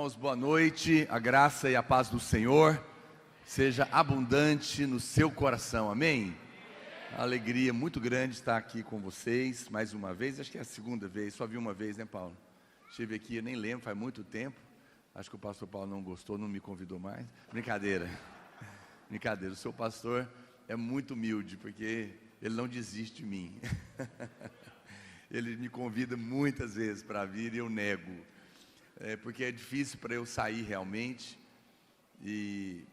Irmãos, boa noite, a graça e a paz do Senhor seja abundante no seu coração, amém? Uma alegria muito grande estar aqui com vocês, mais uma vez, acho que é a segunda vez, só vi uma vez, né, Paulo? Estive aqui, eu nem lembro, faz muito tempo, acho que o pastor Paulo não gostou, não me convidou mais, brincadeira, o seu pastor é muito humilde, porque ele não desiste de mim, ele me convida muitas vezes para vir e eu nego, porque é difícil para eu sair realmente, e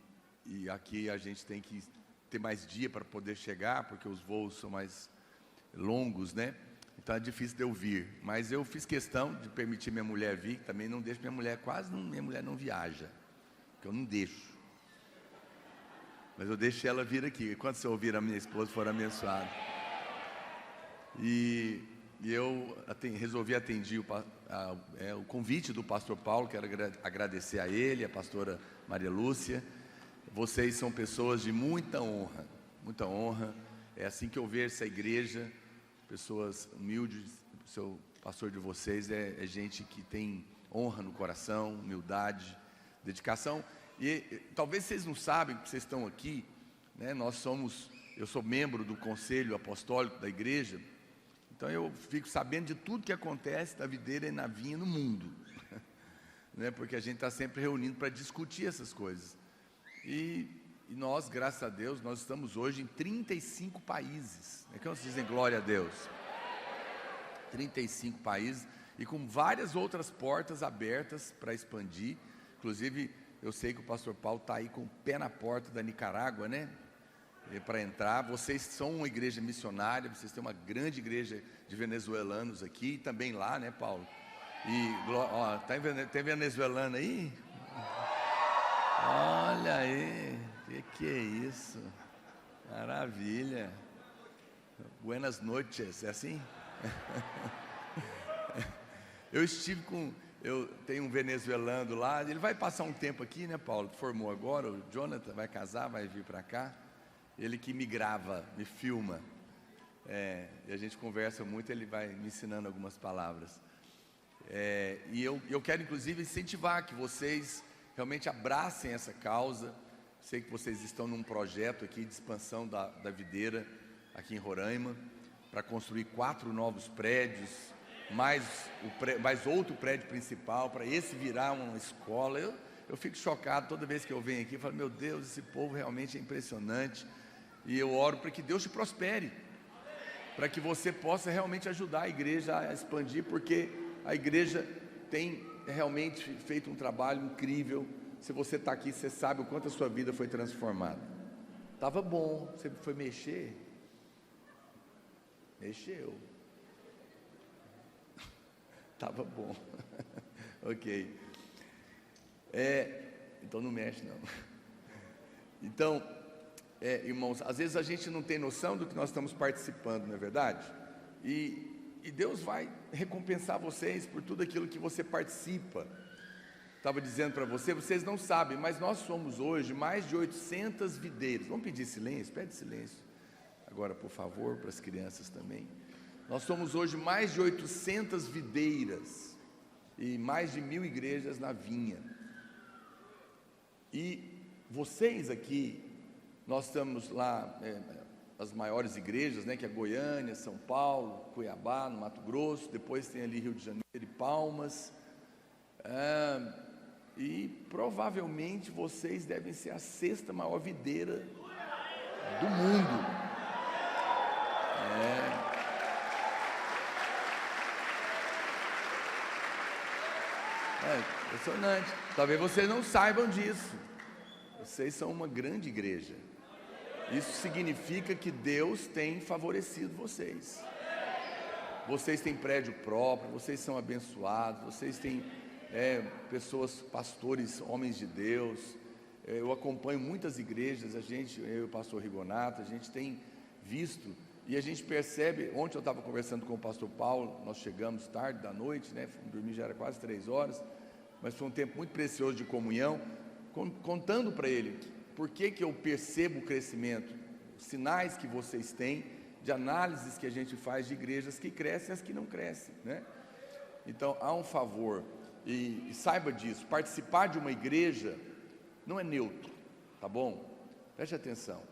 aqui a gente tem que ter mais dia para poder chegar, porque os voos são mais longos, né? Então é difícil de eu vir, mas eu fiz questão de permitir minha mulher vir, também não deixo minha mulher, minha mulher não viaja, porque eu não deixo, mas eu deixo ela vir aqui, quando você ouvir a minha esposa for abençoada, e eu resolvi atender o convite do pastor Paulo, quero agradecer a ele, a pastora Maria Lúcia. Vocês são pessoas de muita honra, é assim que eu vejo essa igreja, pessoas humildes, o seu pastor de vocês é gente que tem honra no coração, humildade, dedicação, e talvez vocês não sabem, que vocês estão aqui, né, eu sou membro do Conselho Apostólico da igreja, então eu fico sabendo de tudo que acontece na videira e na vinha no mundo, né? Porque a gente está sempre reunindo para discutir essas coisas. E nós, graças a Deus, nós estamos hoje em 35 países. É que vocês dizem glória a Deus. 35 países e com várias outras portas abertas para expandir. Inclusive, eu sei que o pastor Paulo está aí com o pé na porta da Nicarágua, né? Para entrar, vocês são uma igreja missionária, vocês têm uma grande igreja de venezuelanos aqui, também lá, né, Paulo? E, ó, tem venezuelano aí? Olha aí, que é isso? Maravilha. Buenas noches, é assim? Eu tenho um venezuelano lá, ele vai passar um tempo aqui, né, Paulo? Formou agora, o Jonathan vai casar, vai vir para cá. Ele que me grava, me filma, e a gente conversa muito, ele vai me ensinando algumas palavras. E eu quero inclusive incentivar que vocês realmente abracem essa causa. Sei que vocês estão num projeto aqui de expansão da videira, aqui em Roraima, para construir 4 novos prédios, mais outro prédio principal, para esse virar uma escola. Eu fico chocado toda vez que eu venho aqui, eu falo, meu Deus, esse povo realmente é impressionante. E eu oro para que Deus te prospere, para que você possa realmente ajudar a igreja a expandir, porque a igreja tem realmente feito um trabalho incrível. Se você está aqui, você sabe o quanto a sua vida foi transformada. Estava bom, você foi mexer? Mexeu. Estava bom. Ok. Então não mexe não. Então, irmãos, às vezes a gente não tem noção do que nós estamos participando, não é verdade? E Deus vai recompensar vocês por tudo aquilo que você participa. Estava dizendo para vocês não sabem, mas nós somos hoje mais de 800 videiros. Vamos pedir silêncio? Pede silêncio. Agora, por favor, para as crianças também. Nós somos hoje mais de 800 videiras e mais de 1000 igrejas na vinha. E vocês aqui, nós estamos lá, as maiores igrejas, né, que é Goiânia, São Paulo, Cuiabá, no Mato Grosso, depois tem ali Rio de Janeiro e Palmas, e provavelmente vocês devem ser a 6ª maior videira do mundo. Impressionante. Talvez vocês não saibam disso. Vocês são uma grande igreja. Isso significa que Deus tem favorecido vocês. Vocês têm prédio próprio, vocês são abençoados, vocês têm pessoas, pastores, homens de Deus. Eu acompanho muitas igrejas, eu e o pastor Rigonato, a gente tem visto e a gente percebe. Ontem eu estava conversando com o pastor Paulo, nós chegamos tarde da noite, né? Dormir já era quase 3 horas, mas foi um tempo muito precioso de comunhão, contando para ele por que eu percebo o crescimento, sinais que vocês têm, de análises que a gente faz de igrejas que crescem e as que não crescem, né? Então há um favor E saiba disso, participar de uma igreja não é neutro, tá bom? Preste atenção,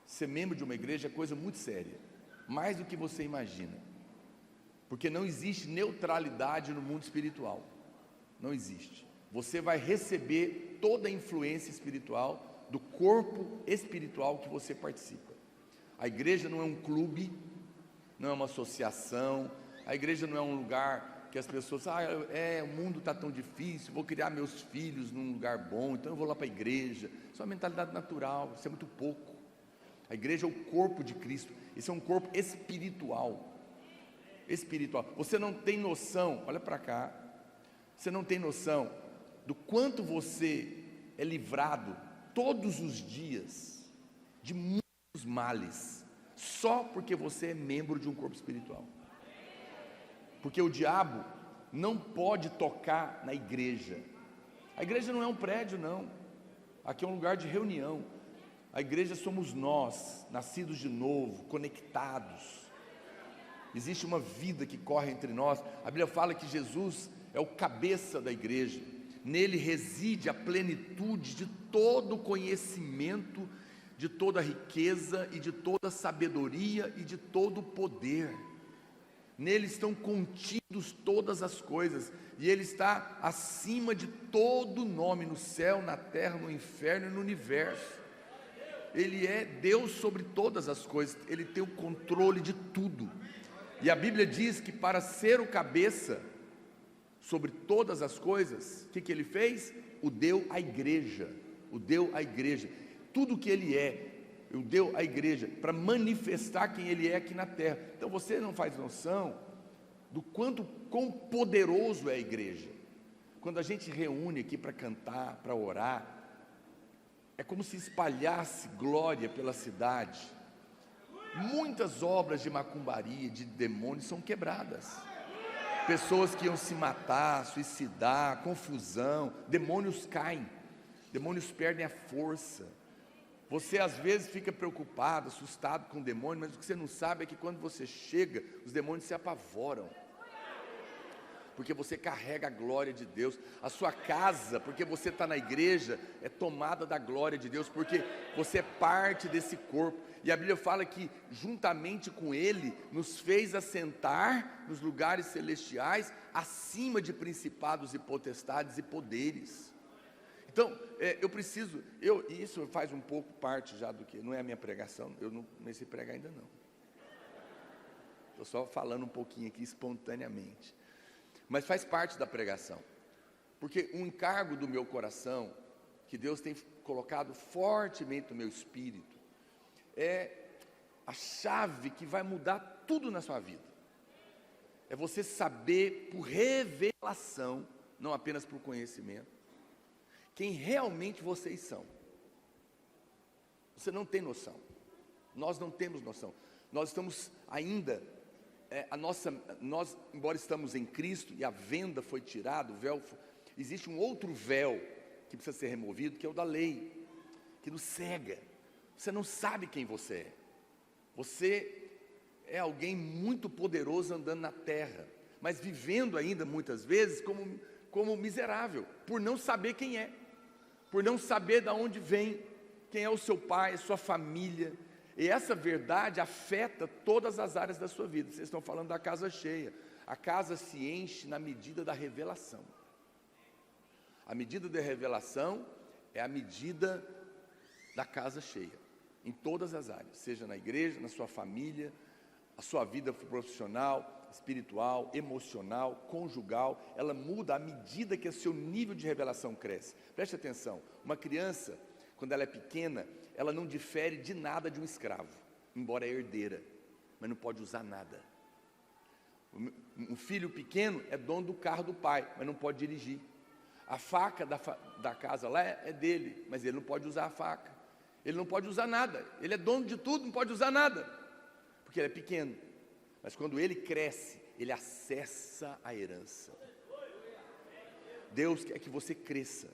ser membro de uma igreja é coisa muito séria, mais do que você imagina, porque não existe neutralidade no mundo espiritual, não existe. Você vai receber toda a influência espiritual do corpo espiritual que você participa. A igreja não é um clube, não é uma associação, a igreja não é um lugar que as pessoas, o mundo está tão difícil, vou criar meus filhos num lugar bom, então eu vou lá para a igreja. Isso é uma mentalidade natural, isso é muito pouco. A igreja é o corpo de Cristo, esse é um corpo espiritual. Espiritual. Você não tem noção, olha para cá, você não tem noção do quanto você é livrado todos os dias de muitos males, só porque você é membro de um corpo espiritual. Porque o diabo não pode tocar na igreja. A igreja não é um prédio, não. Aqui é um lugar de reunião. A igreja somos nós, nascidos de novo, conectados. Existe uma vida que corre entre nós. A Bíblia fala que Jesus é o cabeça da igreja. Nele reside a plenitude de todo conhecimento, de toda riqueza e de toda sabedoria e de todo poder. Nele estão contidos todas as coisas, e Ele está acima de todo nome, no céu, na terra, no inferno e no universo. Ele é Deus sobre todas as coisas, Ele tem o controle de tudo. E a Bíblia diz que para ser o cabeça sobre todas as coisas, o que Ele fez? O deu à igreja, tudo que Ele é, o deu à igreja, para manifestar quem Ele é aqui na terra. Então você não faz noção do quão poderoso é a igreja. Quando a gente reúne aqui para cantar, para orar, é como se espalhasse glória pela cidade. Muitas obras de macumbaria, de demônios são quebradas. Pessoas que iam se matar, suicidar, confusão, demônios caem, demônios perdem a força. Você às vezes fica preocupado, assustado com o demônio, mas o que você não sabe é que quando você chega, os demônios se apavoram, porque você carrega a glória de Deus. A sua casa, porque você está na igreja, é tomada da glória de Deus, porque você é parte desse corpo. E a Bíblia fala que juntamente com Ele, nos fez assentar nos lugares celestiais, acima de principados e potestades e poderes. Então, isso faz um pouco parte já do que, não é a minha pregação, eu não comecei a pregar ainda não. Estou só falando um pouquinho aqui espontaneamente. Mas faz parte da pregação. Porque um encargo do meu coração, que Deus tem colocado fortemente no meu espírito, é a chave que vai mudar tudo na sua vida. É você saber por revelação, não apenas por conhecimento, quem realmente vocês são. Você não tem noção. Nós não temos noção. Nós estamos ainda, nós, embora estamos em Cristo e a venda foi tirada, o véu, existe um outro véu que precisa ser removido, que é o da lei, que nos cega. Você não sabe quem você é. Você é alguém muito poderoso andando na terra, mas vivendo ainda muitas vezes como miserável, por não saber quem é, por não saber de onde vem, quem é o seu pai, a sua família. E essa verdade afeta todas as áreas da sua vida. Vocês estão falando da casa cheia. A casa se enche na medida da revelação. A medida da revelação é a medida da casa cheia, em todas as áreas, seja na igreja, na sua família, a sua vida profissional, espiritual, emocional, conjugal. Ela muda à medida que o seu nível de revelação cresce. Preste atenção, uma criança, quando ela é pequena, ela não difere de nada de um escravo, embora é herdeira, mas não pode usar nada. Um filho pequeno é dono do carro do pai, mas não pode dirigir. A faca da casa lá é dele, mas ele não pode usar a faca. Ele não pode usar nada, ele é dono de tudo, não pode usar nada, porque ele é pequeno. Mas quando ele cresce, ele acessa a herança. Deus quer que você cresça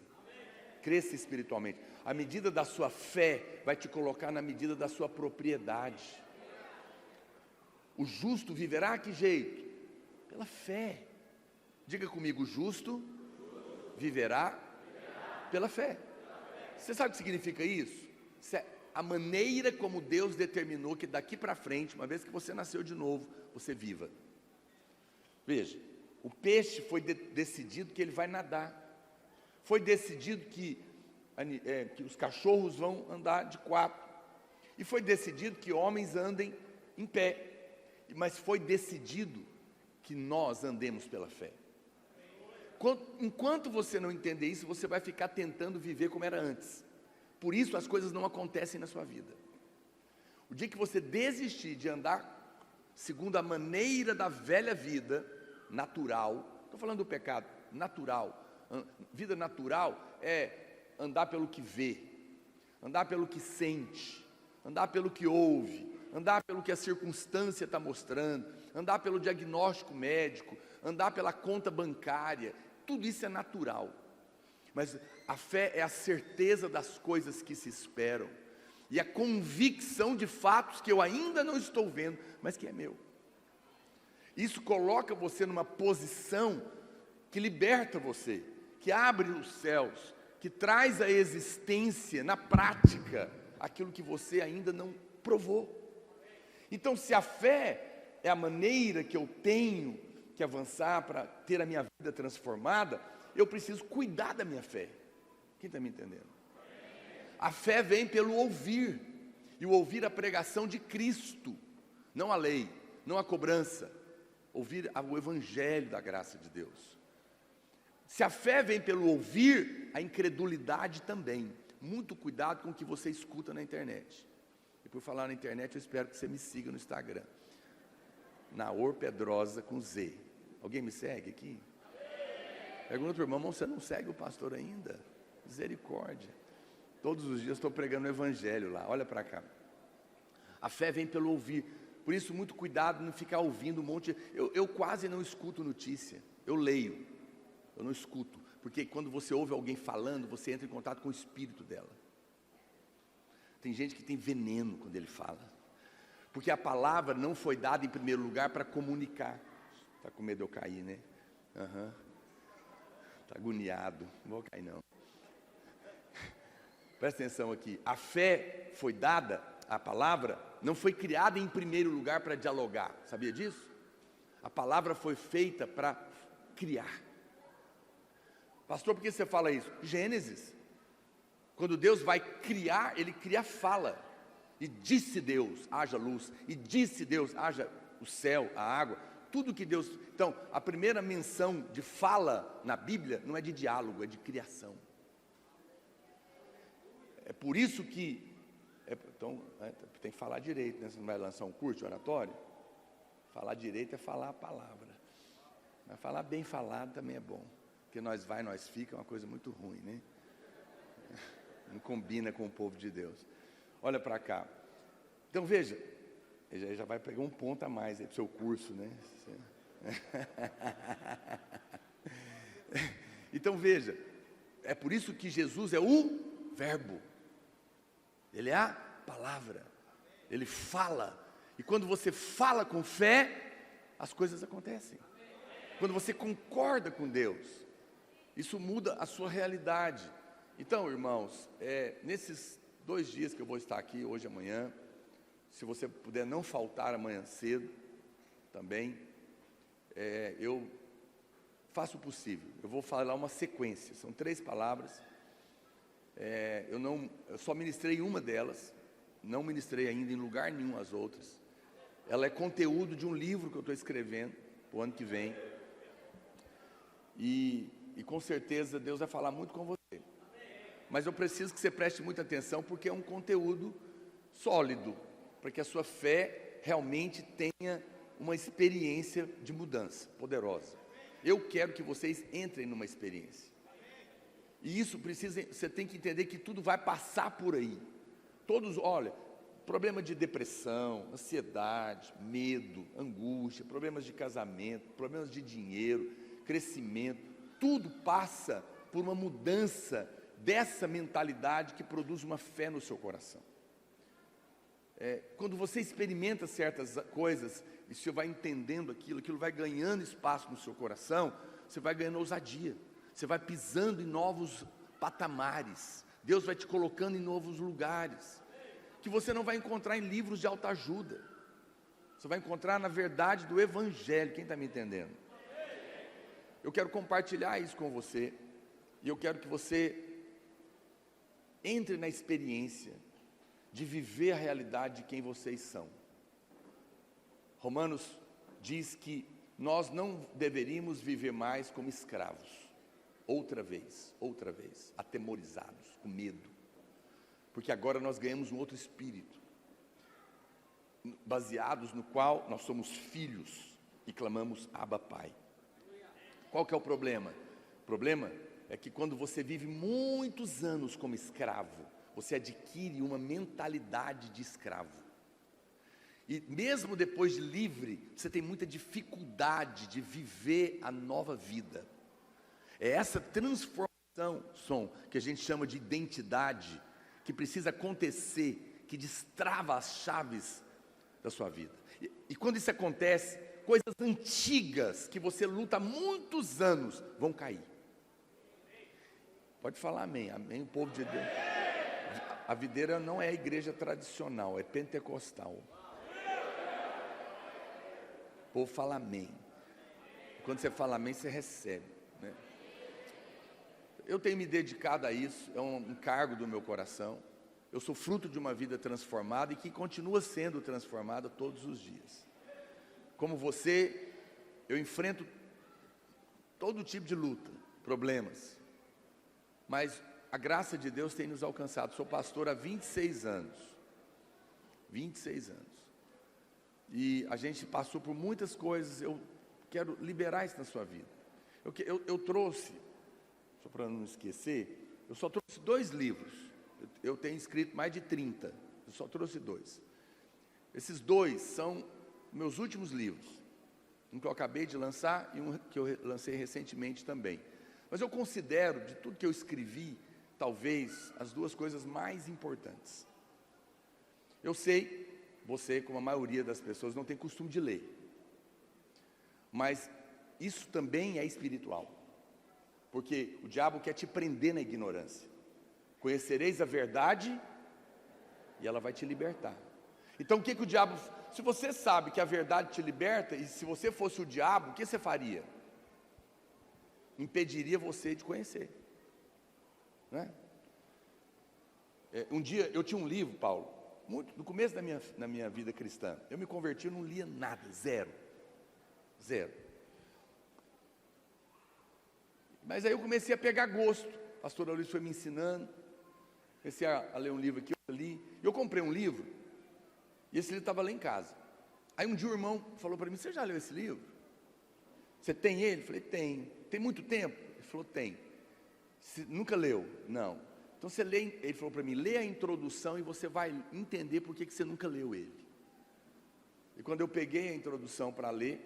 espiritualmente. A medida da sua fé vai te colocar na medida da sua propriedade. O justo viverá que jeito? Pela fé. Diga comigo, o justo viverá pela fé. Você sabe o que significa isso? Isso é a maneira como Deus determinou que daqui para frente, uma vez que você nasceu de novo, você viva. Veja, o peixe foi decidido que ele vai nadar. Foi decidido que os cachorros vão andar de 4. E foi decidido que homens andem em pé. Mas foi decidido que nós andemos pela fé. Enquanto você não entender isso, você vai ficar tentando viver como era antes. Por isso as coisas não acontecem na sua vida. O dia que você desistir de andar segundo a maneira da velha vida natural, estou falando do pecado natural, vida natural é andar pelo que vê, andar pelo que sente, andar pelo que ouve, andar pelo que a circunstância está mostrando, andar pelo diagnóstico médico, andar pela conta bancária, tudo isso é natural. Mas a fé é a certeza das coisas que se esperam, e a convicção de fatos que eu ainda não estou vendo, mas que é meu. Isso coloca você numa posição que liberta você, que abre os céus, que traz à existência, na prática, aquilo que você ainda não provou. Então, se a fé é a maneira que eu tenho que avançar para ter a minha vida transformada, eu preciso cuidar da minha fé. Quem está me entendendo? A fé vem pelo ouvir, e o ouvir a pregação de Cristo, não a lei, não a cobrança, ouvir o evangelho da graça de Deus. Se a fé vem pelo ouvir, a incredulidade também. Muito cuidado com o que você escuta na internet. E por falar na internet, eu espero que você me siga no Instagram, Naor Pedrosa com Z. Alguém me segue aqui? Pergunta para o irmão: você não segue o pastor ainda? Misericórdia. Todos os dias estou pregando o evangelho lá, olha para cá. A fé vem pelo ouvir. Por isso, muito cuidado não ficar ouvindo um monte. Eu quase não escuto notícia, eu leio, eu não escuto. Porque quando você ouve alguém falando, você entra em contato com o espírito dela. Tem gente que tem veneno quando ele fala. Porque a palavra não foi dada em primeiro lugar para comunicar. Está com medo de eu cair, né? Está agoniado, não vou cair não. Presta atenção aqui, a fé foi dada, a palavra não foi criada em primeiro lugar para dialogar, sabia disso? A palavra foi feita para criar. Pastor, por que você fala isso? Gênesis, quando Deus vai criar, Ele cria fala, e disse Deus, haja luz, e disse Deus, haja o céu, a água, tudo que Deus... Então, a primeira menção de fala na Bíblia não é de diálogo, é de criação. É por isso que, tem que falar direito, né? Você não vai lançar um curso de oratório? Falar direito é falar a palavra. Mas falar bem falado também é bom. Porque nós vai, nós fica, é uma coisa muito ruim, né? Não combina com o povo de Deus. Olha para cá. Então veja, já vai pegar um ponto a mais aí para o seu curso, né? Então veja, é por isso que Jesus é o Verbo. Ele é a palavra, Ele fala, e quando você fala com fé, as coisas acontecem. Quando você concorda com Deus, isso muda a sua realidade. Então, irmãos, nesses 2 dias que eu vou estar aqui, hoje e amanhã, se você puder não faltar amanhã cedo, também, eu faço o possível. Eu vou falar uma sequência, são 3 palavras. Eu só ministrei uma delas, não ministrei ainda em lugar nenhum as outras. Ela é conteúdo de um livro que eu estou escrevendo para o ano que vem, e com certeza Deus vai falar muito com você, mas eu preciso que você preste muita atenção, porque é um conteúdo sólido, para que a sua fé realmente tenha uma experiência de mudança poderosa. Eu quero que vocês entrem numa experiência. E isso você tem que entender que tudo vai passar por aí. Olha, problema de depressão, ansiedade, medo, angústia, problemas de casamento, problemas de dinheiro, crescimento, tudo passa por uma mudança dessa mentalidade que produz uma fé no seu coração. Quando você experimenta certas coisas, e você vai entendendo aquilo vai ganhando espaço no seu coração, você vai ganhando ousadia. Você vai pisando em novos patamares. Deus vai te colocando em novos lugares, que você não vai encontrar em livros de autoajuda. Você vai encontrar na verdade do Evangelho. Quem está me entendendo? Eu quero compartilhar isso com você. E eu quero que você entre na experiência de viver a realidade de quem vocês são. Romanos diz que nós não deveríamos viver mais como escravos, outra vez, atemorizados, com medo, porque agora nós ganhamos um outro espírito, baseados no qual nós somos filhos e clamamos Abba Pai. Qual que é o problema? O problema é que quando você vive muitos anos como escravo, você adquire uma mentalidade de escravo. E mesmo depois de livre, você tem muita dificuldade de viver a nova vida. É essa transformação, que a gente chama de identidade, que precisa acontecer, que destrava as chaves da sua vida. E quando isso acontece, coisas antigas que você luta há muitos anos vão cair. Pode falar amém, amém, o povo de Deus. A videira não é a igreja tradicional, é pentecostal. O povo fala amém. Quando você fala amém, você recebe, né? Eu tenho me dedicado a isso, é um encargo do meu coração. Eu sou fruto de uma vida transformada e que continua sendo transformada todos os dias. Como você, eu enfrento todo tipo de luta, problemas, mas a graça de Deus tem nos alcançado. Sou pastor há 26 anos, 26 anos, e a gente passou por muitas coisas. Eu quero liberar isso na sua vida. Eu trouxe, só para não esquecer, eu só trouxe 2 livros, eu tenho escrito mais de 30, eu só trouxe 2. Esses 2 são meus últimos livros, um que eu acabei de lançar e um que eu lancei recentemente também. Mas eu considero, de tudo que eu escrevi, talvez as 2 coisas mais importantes. Eu sei, você, como a maioria das pessoas, não tem costume de ler, mas isso também é espiritual, porque o diabo quer te prender na ignorância. Conhecereis a verdade e ela vai te libertar. Então o que o diabo, se você sabe que a verdade te liberta, e se você fosse o diabo, o que você faria? Impediria você de conhecer, né? Um dia eu tinha um livro, Paulo, no começo da minha vida cristã, eu me converti, eu não lia nada, zero. Mas aí eu comecei a pegar gosto, a pastora Luiz foi me ensinando, comecei a ler um livro aqui, outro ali, e eu comprei um livro, e esse livro estava lá em casa. Aí um dia o irmão falou para mim: você já leu esse livro? Você tem ele? Eu falei: tenho. Tem muito tempo? Ele falou: tem. Nunca leu? Não. Então você lê, ele falou para mim: lê a introdução e você vai entender por que você nunca leu ele. E quando eu peguei a introdução para ler,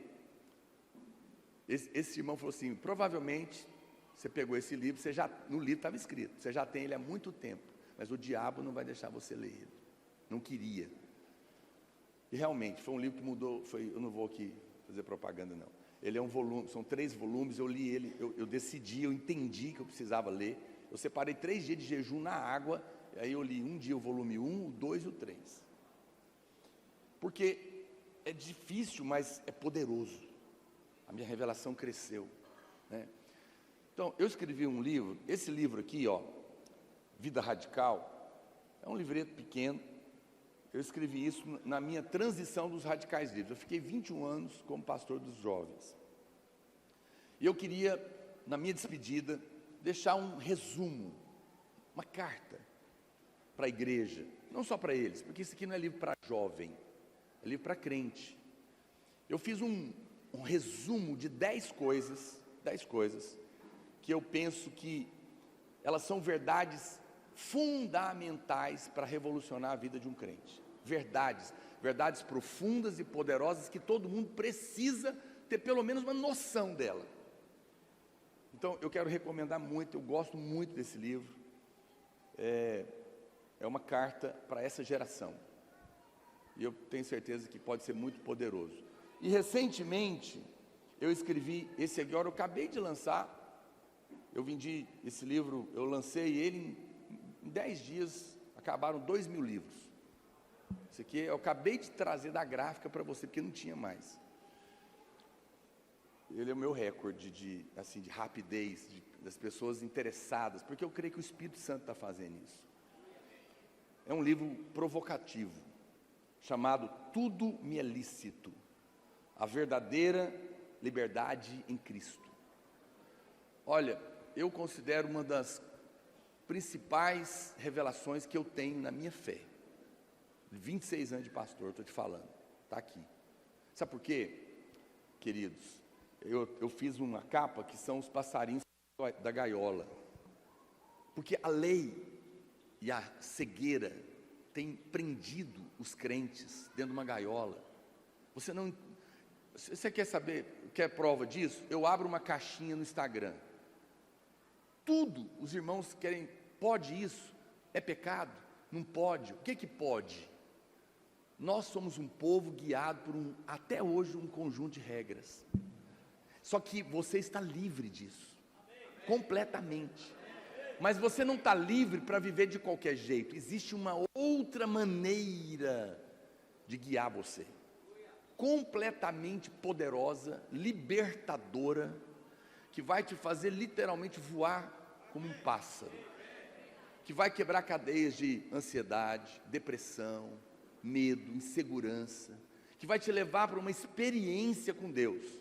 esse irmão falou assim: provavelmente você pegou esse livro, no livro estava escrito, você já tem ele há muito tempo, mas o diabo não vai deixar você ler ele. Não queria. E realmente, foi um livro que mudou, eu não vou aqui fazer propaganda não. Ele é um volume, são 3 volumes, eu li ele, eu decidi, eu entendi que eu precisava ler. Eu separei 3 dias de jejum na água, e aí eu li um dia o volume 1, o 2 e o 3. Porque é difícil, mas é poderoso. A minha revelação cresceu, né? Então, eu escrevi um livro, esse livro aqui, ó, Vida Radical, é um livreto pequeno. Eu escrevi isso na minha transição dos radicais livres. Eu fiquei 21 anos como pastor dos jovens. E eu queria, na minha despedida, deixar um resumo, uma carta para a igreja, não só para eles, porque isso aqui não é livro para jovem, é livro para crente. Eu fiz um resumo de 10 coisas que eu penso que elas são verdades fundamentais para revolucionar a vida de um crente. Verdades profundas e poderosas que todo mundo precisa ter pelo menos uma noção dela. Então eu quero recomendar muito, eu gosto muito desse livro. É uma carta para essa geração, e eu tenho certeza que pode ser muito poderoso. E recentemente eu escrevi esse aqui, eu acabei de lançar, Eu vendi esse livro, eu lancei ele em 10 dias, acabaram 2.000 livros. Isso aqui eu acabei de trazer da gráfica para você, porque não tinha mais. Ele é o meu recorde de rapidez, das pessoas interessadas, porque eu creio que o Espírito Santo está fazendo isso. É um livro provocativo, chamado Tudo Me é Lícito, a verdadeira liberdade em Cristo. Olha, eu considero uma das principais revelações que eu tenho na minha fé. 26 anos de pastor, estou te falando, está aqui. Sabe por quê, queridos? Eu fiz uma capa que são os passarinhos da gaiola. Porque a lei e a cegueira têm prendido os crentes dentro de uma gaiola. Você quer saber, quer prova disso? Eu abro uma caixinha no Instagram. Tudo, os irmãos querem, pode isso? É pecado? Não pode? O que pode? Nós somos um povo guiado por até hoje, um conjunto de regras. Só que você está livre disso, completamente. Mas você não está livre para viver de qualquer jeito. Existe uma outra maneira de guiar você, completamente poderosa, libertadora, que vai te fazer literalmente voar como um pássaro, que vai quebrar cadeias de ansiedade, depressão, medo, insegurança, que vai te levar para uma experiência com Deus.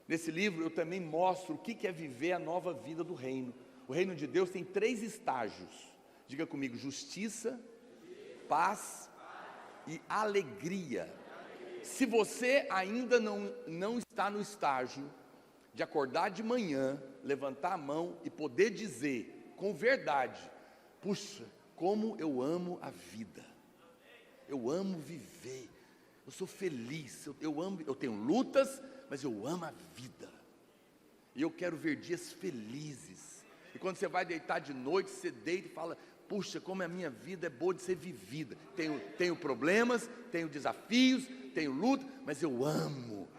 Nesse livro eu também mostro o que é viver a nova vida do reino. O reino de Deus tem 3 estágios. Diga comigo: justiça, paz e alegria. Se você ainda não está no estágio de acordar de manhã, levantar a mão e poder dizer com verdade: puxa, como eu amo a vida, eu amo viver, eu sou feliz, eu tenho lutas, mas eu amo a vida, e eu quero ver dias felizes. E quando você vai deitar de noite, você deita e fala: puxa, como a minha vida é boa de ser vivida. Tenho problemas, tenho desafios, tenho luta, mas eu amo.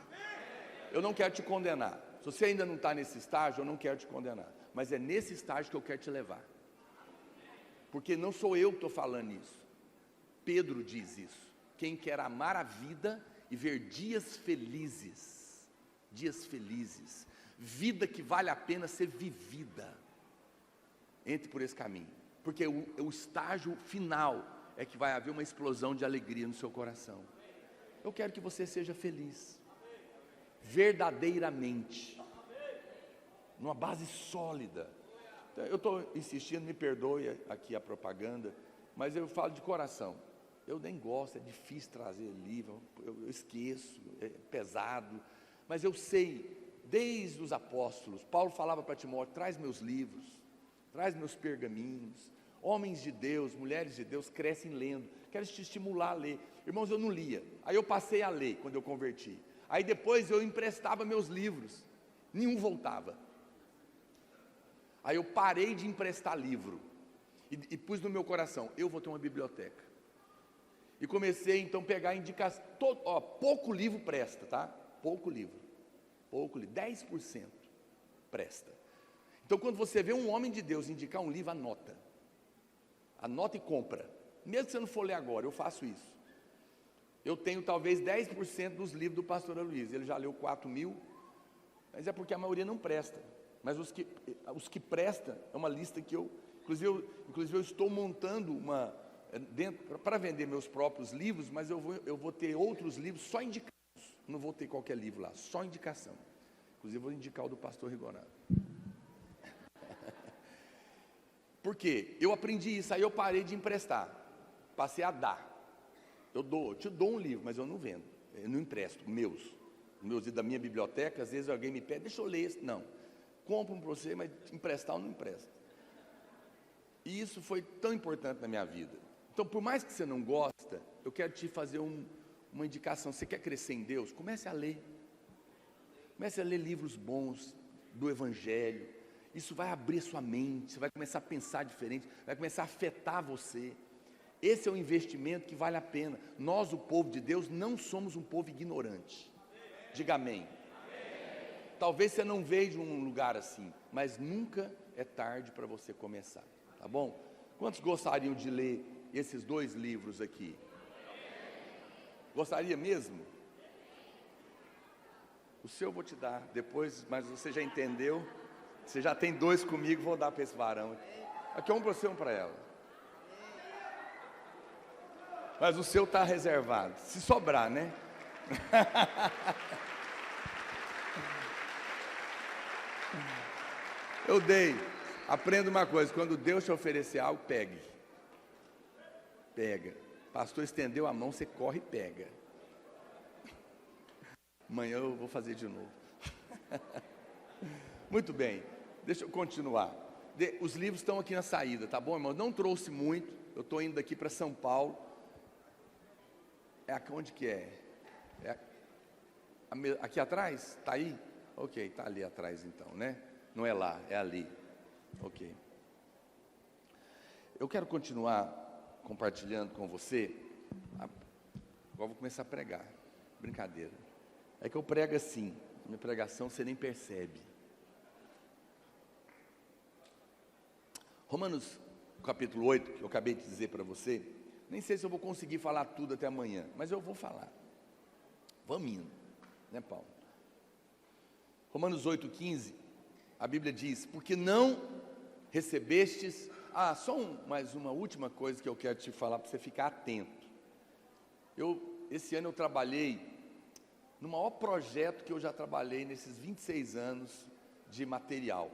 Eu não quero te condenar. Se você ainda não está nesse estágio, eu não quero te condenar. Mas é nesse estágio que eu quero te levar. Porque não sou eu que estou falando isso. Pedro diz isso. Quem quer amar a vida e ver dias felizes, vida que vale a pena ser vivida, entre por esse caminho. Porque o estágio final é que vai haver uma explosão de alegria no seu coração. Eu quero que você seja feliz, verdadeiramente, numa base sólida. Então, eu estou insistindo, me perdoe aqui a propaganda, mas eu falo de coração. Eu nem gosto, é difícil trazer livro, eu esqueço, é pesado, mas eu sei, desde os apóstolos, Paulo falava para Timóteo: traz meus livros, traz meus pergaminhos. Homens de Deus, mulheres de Deus crescem lendo. Quero te estimular a ler. Irmãos, eu não lia, aí eu passei a ler quando eu converti. Aí depois eu emprestava meus livros, nenhum voltava. Aí eu parei de emprestar livro e pus no meu coração: eu vou ter uma biblioteca. E comecei então a pegar indicação. Pouco livro presta, tá? Pouco livro, 10% presta. Então, quando você vê um homem de Deus indicar um livro, anota e compra. Mesmo que você não for ler agora, eu faço isso. Eu tenho talvez 10% dos livros do pastor Aloysio. Ele já leu 4.000, mas é porque a maioria não presta. Mas os que prestam, é uma lista que inclusive eu estou montando para vender meus próprios livros, mas eu vou ter outros livros só indicados. Não vou ter qualquer livro lá, só indicação. Inclusive vou indicar o do pastor Rigonado. Por quê? Eu aprendi isso, aí eu parei de emprestar, passei a dar. Eu te dou um livro, mas eu não vendo, eu não empresto, meus e da minha biblioteca. Às vezes alguém me pede: deixa eu ler esse. Não, compro um para você, mas emprestar eu não empresto. E isso foi tão importante na minha vida. Então, por mais que você não gosta, eu quero te fazer uma indicação. Você quer crescer em Deus? Comece a ler. Comece a ler livros bons do Evangelho. Isso vai abrir sua mente, você vai começar a pensar diferente, vai começar a afetar você. Esse é um investimento que vale a pena. Nós, o povo de Deus, não somos um povo ignorante. Diga amém. talvez você não veja um lugar assim, mas nunca é tarde para você começar, tá bom? Quantos gostariam de ler esses 2 livros aqui? Gostaria mesmo? O seu eu vou te dar depois, mas você já entendeu? Você já tem 2 comigo, vou dar para esse varão. Aqui é um para você, um para ela. Mas o seu está reservado, se sobrar, né? Eu dei. Aprenda uma coisa, quando Deus te oferecer algo, pegue. Pega. Pastor estendeu a mão, você corre e pega. Amanhã eu vou fazer de novo. Muito bem, deixa eu continuar. Os livros estão aqui na saída, tá bom, irmão? Não trouxe muito, eu estou indo daqui para São Paulo. Onde que é? Aqui atrás? Está aí? Ok, está ali atrás então, né? Não é lá, é ali. Ok. Eu quero continuar compartilhando com você. Agora vou começar a pregar. Brincadeira. É que eu prego assim, minha pregação você nem percebe. Romanos capítulo 8, que eu acabei de dizer para você, nem sei se eu vou conseguir falar tudo até amanhã, mas eu vou falar. Vamos indo, né, Paulo? Romanos 8,15, a Bíblia diz, porque não recebestes... mais uma última coisa que eu quero te falar para você ficar atento. Esse ano eu trabalhei no maior projeto que eu já trabalhei nesses 26 anos de material.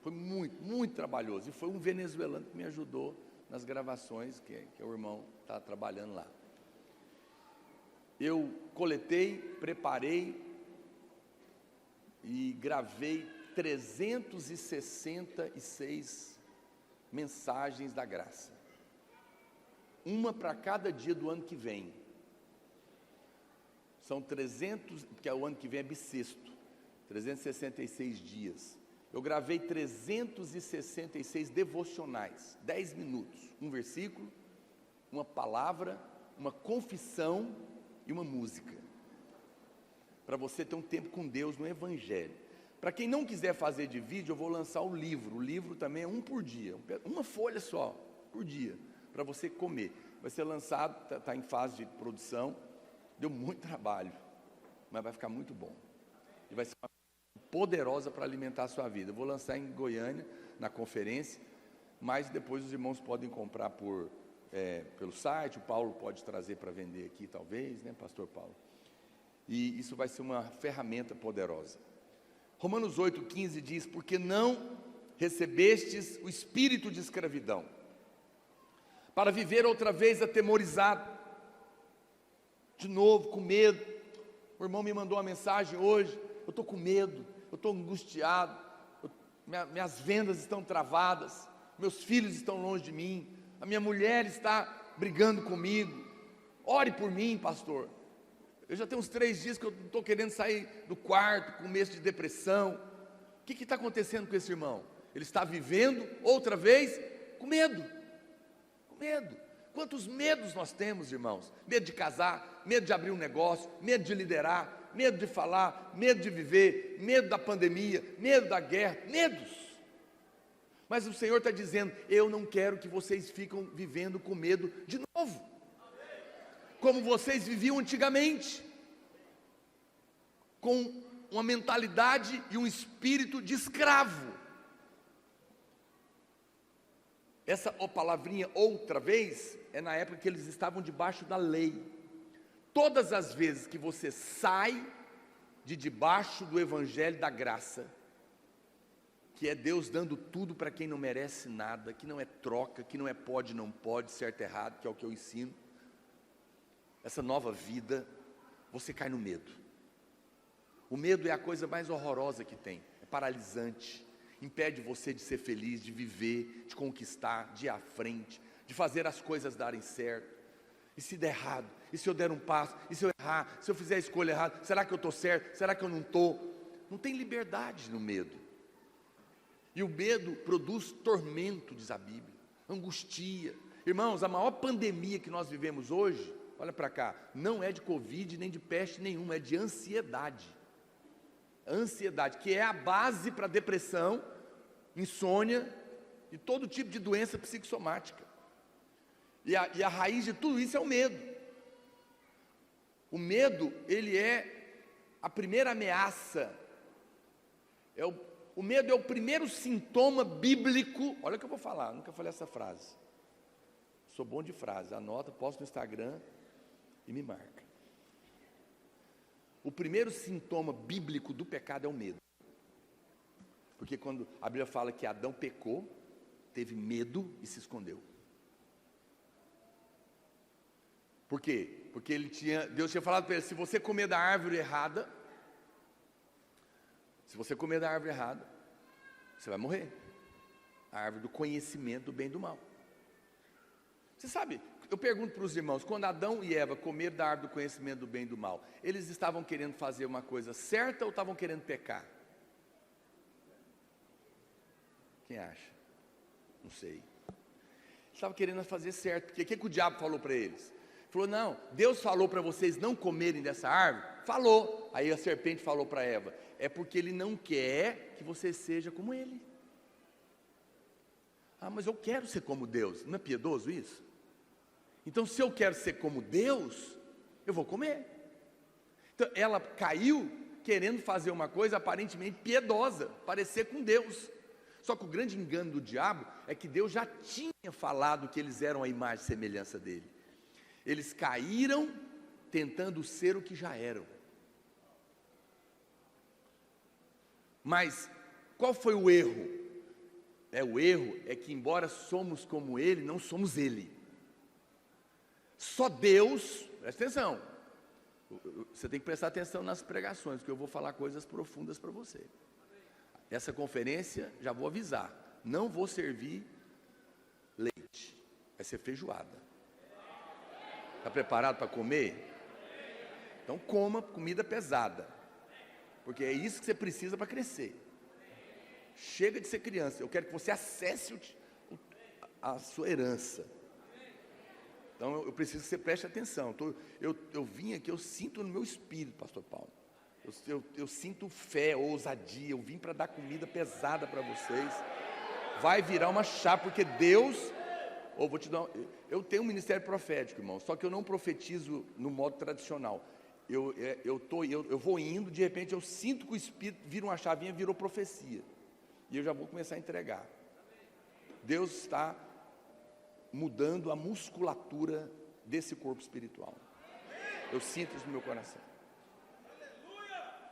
Foi muito, muito trabalhoso. E foi um venezuelano que me ajudou nas gravações, que é o irmão que está trabalhando lá. Eu coletei, preparei e gravei 366 mensagens da graça. Uma para cada dia do ano que vem. São 300, porque o ano que vem é bissexto, 366 dias. Eu gravei 366 devocionais, 10 minutos, um versículo, uma palavra, uma confissão e uma música. Para você ter um tempo com Deus no Evangelho. Para quem não quiser fazer de vídeo, eu vou lançar o livro. O livro também é um por dia, uma folha só, por dia, para você comer. Vai ser lançado, está em fase de produção. Deu muito trabalho, mas vai ficar muito bom. E vai ser uma poderosa para alimentar a sua vida. Eu vou lançar em Goiânia, na conferência, mas depois os irmãos podem comprar pelo site, o Paulo pode trazer para vender aqui talvez, né, pastor Paulo? E isso vai ser uma ferramenta poderosa. Romanos 8,15 diz, porque não recebestes o espírito de escravidão, para viver outra vez atemorizado, de novo, com medo. O irmão me mandou uma mensagem hoje, eu estou com medo, eu estou angustiado, minhas vendas estão travadas, meus filhos estão longe de mim, a minha mulher está brigando comigo, ore por mim, pastor. Eu já tenho uns 3 dias que eu estou querendo sair do quarto, com medo de depressão. O que está acontecendo com esse irmão? Ele está vivendo outra vez com medo, com medo. Quantos medos nós temos, irmãos? Medo de casar, medo de abrir um negócio, medo de liderar, medo de falar, medo de viver, medo da pandemia, medo da guerra, medos. Mas o Senhor está dizendo, eu não quero que vocês fiquem vivendo com medo de novo, como vocês viviam antigamente, com uma mentalidade e um espírito de escravo. Essa palavrinha outra vez é na época que eles estavam debaixo da lei. Todas as vezes que você sai de debaixo do evangelho da graça, que é Deus dando tudo para quem não merece nada, que não é troca, que não é pode, não pode, certo, errado, que é o que eu ensino, essa nova vida, você cai no medo. O medo é a coisa mais horrorosa que tem, é paralisante, impede você de ser feliz, de viver, de conquistar, de ir à frente, de fazer as coisas darem certo. E se der errado? E se eu der um passo? E se eu errar? Se eu fizer a escolha errada? Será que eu estou certo? Será que eu não estou? Não tem liberdade no medo. E o medo produz tormento, diz a Bíblia, angustia. Irmãos, a maior pandemia que nós vivemos hoje, olha para cá, não é de Covid nem de peste nenhuma, é de ansiedade. A ansiedade, que é a base para depressão, insônia e todo tipo de doença psicossomática. E a raiz de tudo isso é o medo. O medo, ele é a primeira ameaça. O medo é o primeiro sintoma bíblico. Olha o que eu vou falar, nunca falei essa frase. Sou bom de frase, anota, posto no Instagram e me marca. O primeiro sintoma bíblico do pecado é o medo. Porque quando a Bíblia fala que Adão pecou, teve medo e se escondeu. Por quê? Porque Deus tinha falado para ele, se você comer da árvore errada, você vai morrer. A árvore do conhecimento do bem e do mal. Você sabe, eu pergunto para os irmãos, quando Adão e Eva comeram da árvore do conhecimento do bem e do mal, eles estavam querendo fazer uma coisa certa ou estavam querendo pecar? Quem acha? Não sei. Eles estavam querendo fazer certo, porque o que o diabo falou para eles? Falou, não, Deus falou para vocês não comerem dessa árvore? Falou. Aí a serpente falou para Eva, é porque Ele não quer que você seja como Ele. Ah, mas eu quero ser como Deus. Não é piedoso isso? Então, se eu quero ser como Deus, eu vou comer. Então, ela caiu querendo fazer uma coisa aparentemente piedosa, parecer com Deus. Só que o grande engano do diabo é que Deus já tinha falado que eles eram a imagem e semelhança dele. Eles caíram tentando ser o que já eram. Mas qual foi o erro? O erro é que, embora somos como Ele, não somos Ele. Só Deus, presta atenção, você tem que prestar atenção nas pregações, porque eu vou falar coisas profundas para você. Essa conferência, já vou avisar, não vou servir leite, vai ser feijoada. Está preparado para comer? Então coma comida pesada, porque é isso que você precisa para crescer. Chega de ser criança, eu quero que você acesse a sua herança. Então eu preciso que você preste atenção. Eu vim aqui, eu sinto no meu espírito, pastor Paulo. Eu sinto fé, ousadia. Eu vim para dar comida pesada para vocês. Vai virar uma chave, porque Deus. Eu tenho um ministério profético, irmão. Só que eu não profetizo no modo tradicional. Eu vou indo, de repente eu sinto que o Espírito vira uma chavinha, virou profecia. E eu já vou começar a entregar. Deus está mudando a musculatura desse corpo espiritual. Eu sinto isso no meu coração.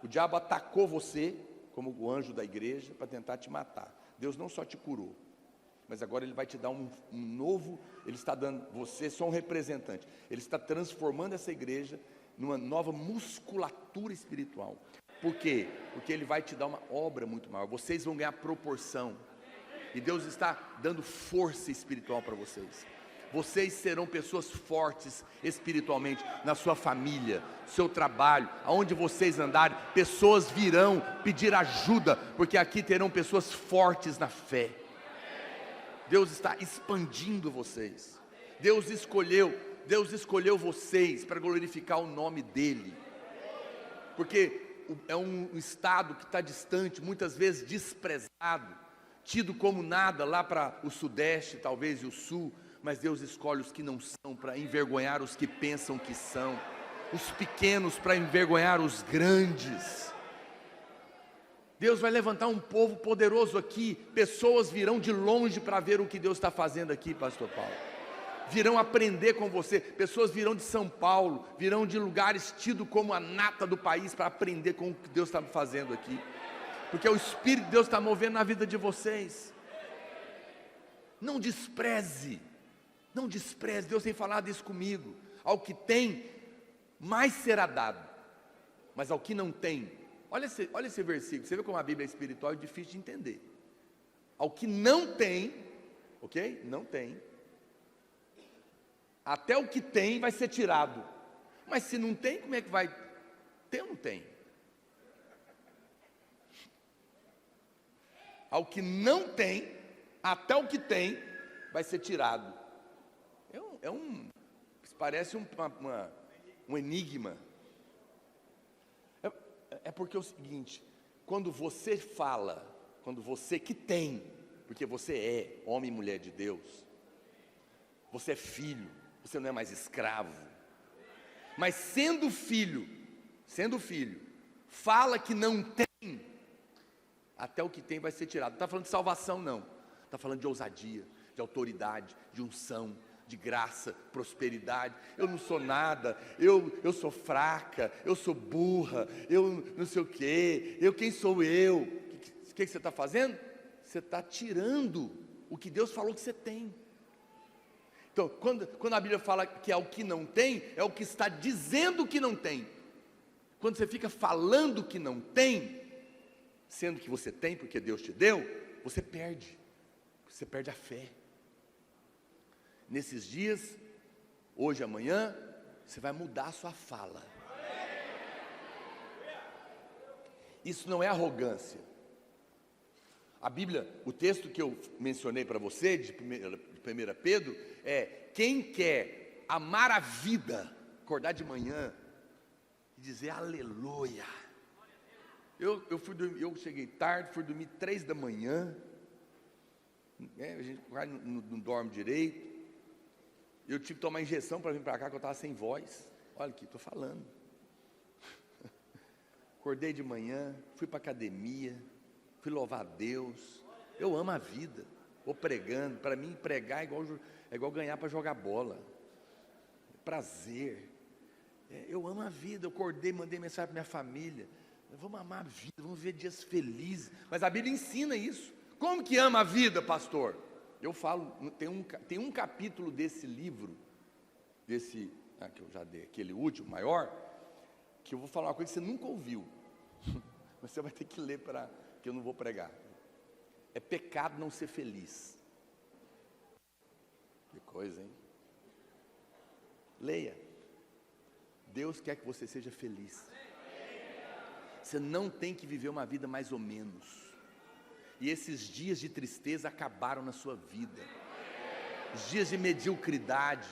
O diabo atacou você, como o anjo da igreja, para tentar te matar. Deus não só te curou, mas agora Ele vai te dar um novo. Ele está dando, você é só um representante. Ele está transformando essa igreja numa nova musculatura espiritual. Por quê? Porque Ele vai te dar uma obra muito maior. Vocês vão ganhar proporção. E Deus está dando força espiritual para vocês. Vocês serão pessoas fortes espiritualmente na sua família, seu trabalho, aonde vocês andarem, pessoas virão pedir ajuda, porque aqui terão pessoas fortes na fé. Deus está expandindo vocês. Deus escolheu vocês para glorificar o nome dEle. Porque é um estado que está distante, muitas vezes desprezado, tido como nada lá para o sudeste, talvez, e o sul, mas Deus escolhe os que não são para envergonhar os que pensam que são, os pequenos para envergonhar os grandes. Deus vai levantar um povo poderoso aqui, pessoas virão de longe para ver o que Deus está fazendo aqui, pastor Paulo, virão aprender com você, pessoas virão de São Paulo, virão de lugares tidos como a nata do país para aprender com o que Deus está fazendo aqui. Porque o Espírito de Deus está movendo na vida de vocês. Não despreze, Deus tem falado isso comigo. Ao que tem, mais será dado, mas ao que não tem, olha esse versículo, você vê como a Bíblia é espiritual e difícil de entender. Ao que não tem, ok? Não tem, até o que tem vai ser tirado. Mas se não tem, como é que vai ter ou não tem? Ao que não tem, até o que tem vai ser tirado. Parece um enigma. É porque é o seguinte, quando você fala, quando você que tem, porque você é homem e mulher de Deus, você é filho, você não é mais escravo, mas sendo filho, fala que não tem, até o que tem vai ser tirado. Não está falando de salvação não, está falando de ousadia, de autoridade, de unção, de graça, prosperidade. Eu não sou nada, eu sou fraca, eu sou burra, eu não sei o quê, quem sou eu? O que você está fazendo? Você está tirando o que Deus falou que você tem. Então, quando a Bíblia fala que é o que não tem, é o que está dizendo que não tem. Quando você fica falando que não tem, sendo que você tem porque Deus te deu, você perde a fé. Nesses dias, hoje e amanhã, você vai mudar a sua fala. Isso não é arrogância. A Bíblia, o texto que eu mencionei para você, de 1 Pedro, é: quem quer amar a vida, acordar de manhã e dizer aleluia. Eu cheguei tarde, fui dormir 3 da manhã, a gente não dorme direito. Eu tive que tomar injeção para vir para cá, que eu estava sem voz. Olha aqui, estou falando. Acordei de manhã, fui para a academia, fui louvar a Deus. Eu amo a vida, vou pregando. Para mim, pregar é igual ganhar para jogar bola. Prazer. Eu amo a vida. Eu acordei, mandei mensagem para minha família. Vamos amar a vida, vamos ver dias felizes. Mas a Bíblia ensina isso. Como que ama a vida, pastor? Eu falo, tem um capítulo desse livro, que eu já dei, aquele último, maior, que eu vou falar uma coisa que você nunca ouviu, mas você vai ter que ler, que eu não vou pregar. É pecado não ser feliz. Que coisa, hein? Leia. Deus quer que você seja feliz. Você não tem que viver uma vida mais ou menos. E esses dias de tristeza acabaram na sua vida. Os dias de mediocridade.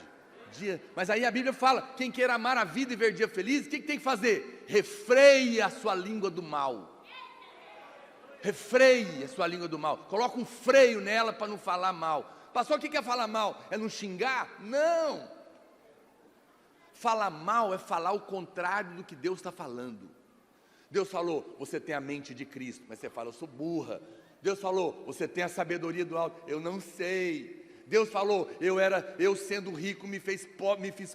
Mas aí a Bíblia fala: quem quer amar a vida e ver dia feliz, o que tem que fazer? Refreie a sua língua do mal. Refreie a sua língua do mal. Coloca um freio nela para não falar mal. Pastor, o que é falar mal? É não xingar? Não. Falar mal é falar o contrário do que Deus está falando. Deus falou: você tem a mente de Cristo, mas você fala: eu sou burra. Deus falou: você tem a sabedoria do alto, eu não sei. Deus falou: eu sendo rico me fiz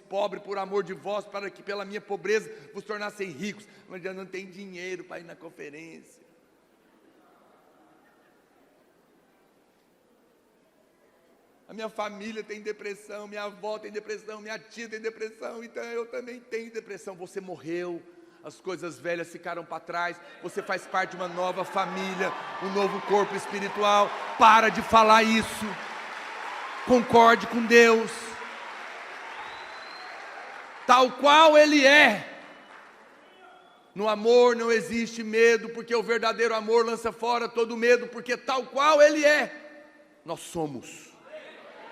pobre por amor de vós, para que pela minha pobreza vos tornassem ricos. Mas eu não tenho dinheiro para ir na conferência. A minha família tem depressão, minha avó tem depressão, minha tia tem depressão, então eu também tenho depressão. Você morreu, as coisas velhas ficaram para trás, você faz parte de uma nova família, um novo corpo espiritual. Para de falar isso, concorde com Deus, tal qual Ele é. No amor não existe medo, porque o verdadeiro amor lança fora todo medo, porque tal qual Ele é, nós somos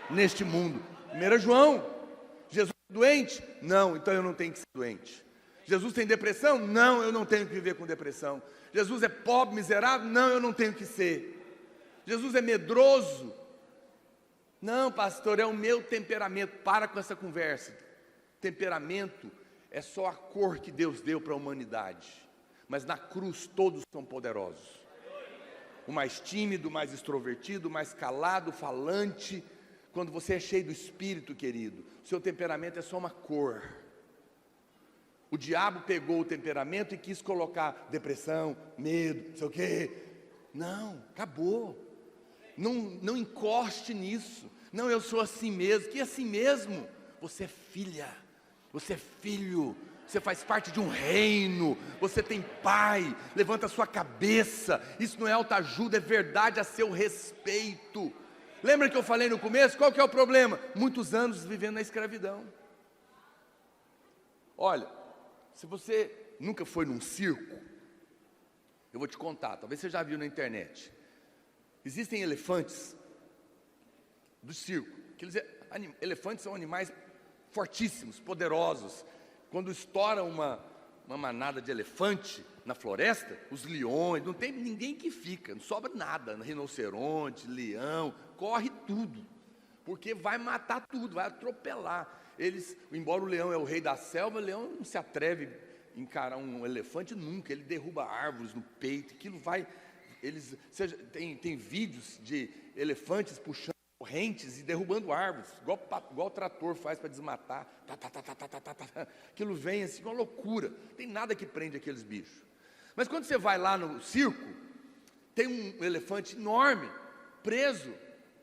neste mundo. 1 João, Jesus é doente? Não, então eu não tenho que ser doente. Jesus tem depressão? Não, eu não tenho que viver com depressão. Jesus é pobre, miserável? Não, eu não tenho que ser. Jesus é medroso? Não, pastor, é o meu temperamento. Para com essa conversa. Temperamento é só a cor que Deus deu para a humanidade, mas na cruz todos são poderosos. O mais tímido, o mais extrovertido, o mais calado, falante. Quando você é cheio do Espírito, querido, o seu temperamento é só uma cor. O diabo pegou o temperamento e quis colocar depressão, medo, não sei o quê. Não, acabou. Não encoste nisso. Não, eu sou assim mesmo. Que assim mesmo? Você é filha, você é filho, você faz parte de um reino, você tem pai. Levanta a sua cabeça. Isso não é autoajuda, é verdade a seu respeito. Lembra que eu falei no começo? Qual que é o problema? Muitos anos vivendo na escravidão. Olha, se você nunca foi num circo, eu vou te contar, talvez você já viu na internet. Existem elefantes do circo. Elefantes são animais fortíssimos, poderosos. Quando estoura uma manada de elefante na floresta, os leões, não tem ninguém que fica, não sobra nada, rinoceronte, leão, corre tudo, porque vai matar tudo, vai atropelar. Eles, embora o leão é o rei da selva, o leão não se atreve a encarar um elefante nunca, ele derruba árvores no peito, aquilo vai, tem vídeos de elefantes puxando correntes e derrubando árvores, igual o trator faz para desmatar, aquilo vem assim, uma loucura, não tem nada que prende aqueles bichos. Mas quando você vai lá no circo, tem um elefante enorme, preso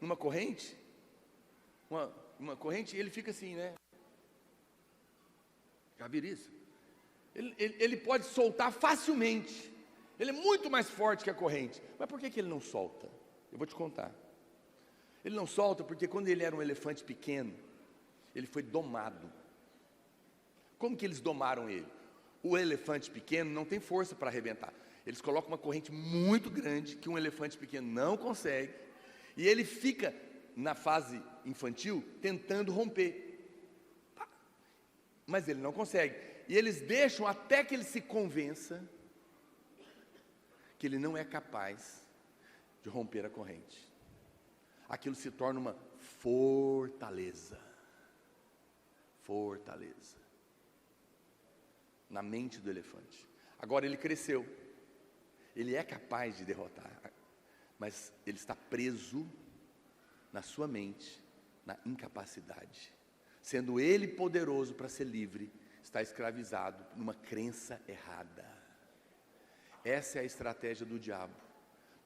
numa corrente, uma corrente, e ele fica assim, né? Já viram isso? Ele pode soltar facilmente, ele é muito mais forte que a corrente, mas por que ele não solta? Eu vou te contar. Ele não solta porque quando ele era um elefante pequeno, ele foi domado. Como que eles domaram ele? O elefante pequeno não tem força para arrebentar. Eles colocam uma corrente muito grande que um elefante pequeno não consegue, e ele fica, na fase infantil, tentando romper. Mas ele não consegue. E eles deixam até que ele se convença que ele não é capaz de romper a corrente. Aquilo se torna uma fortaleza. Fortaleza. Na mente do elefante. Agora ele cresceu. Ele é capaz de derrotar. Mas ele está preso na sua mente, na incapacidade. Sendo ele poderoso para ser livre, está escravizado numa crença errada. Essa é a estratégia do diabo.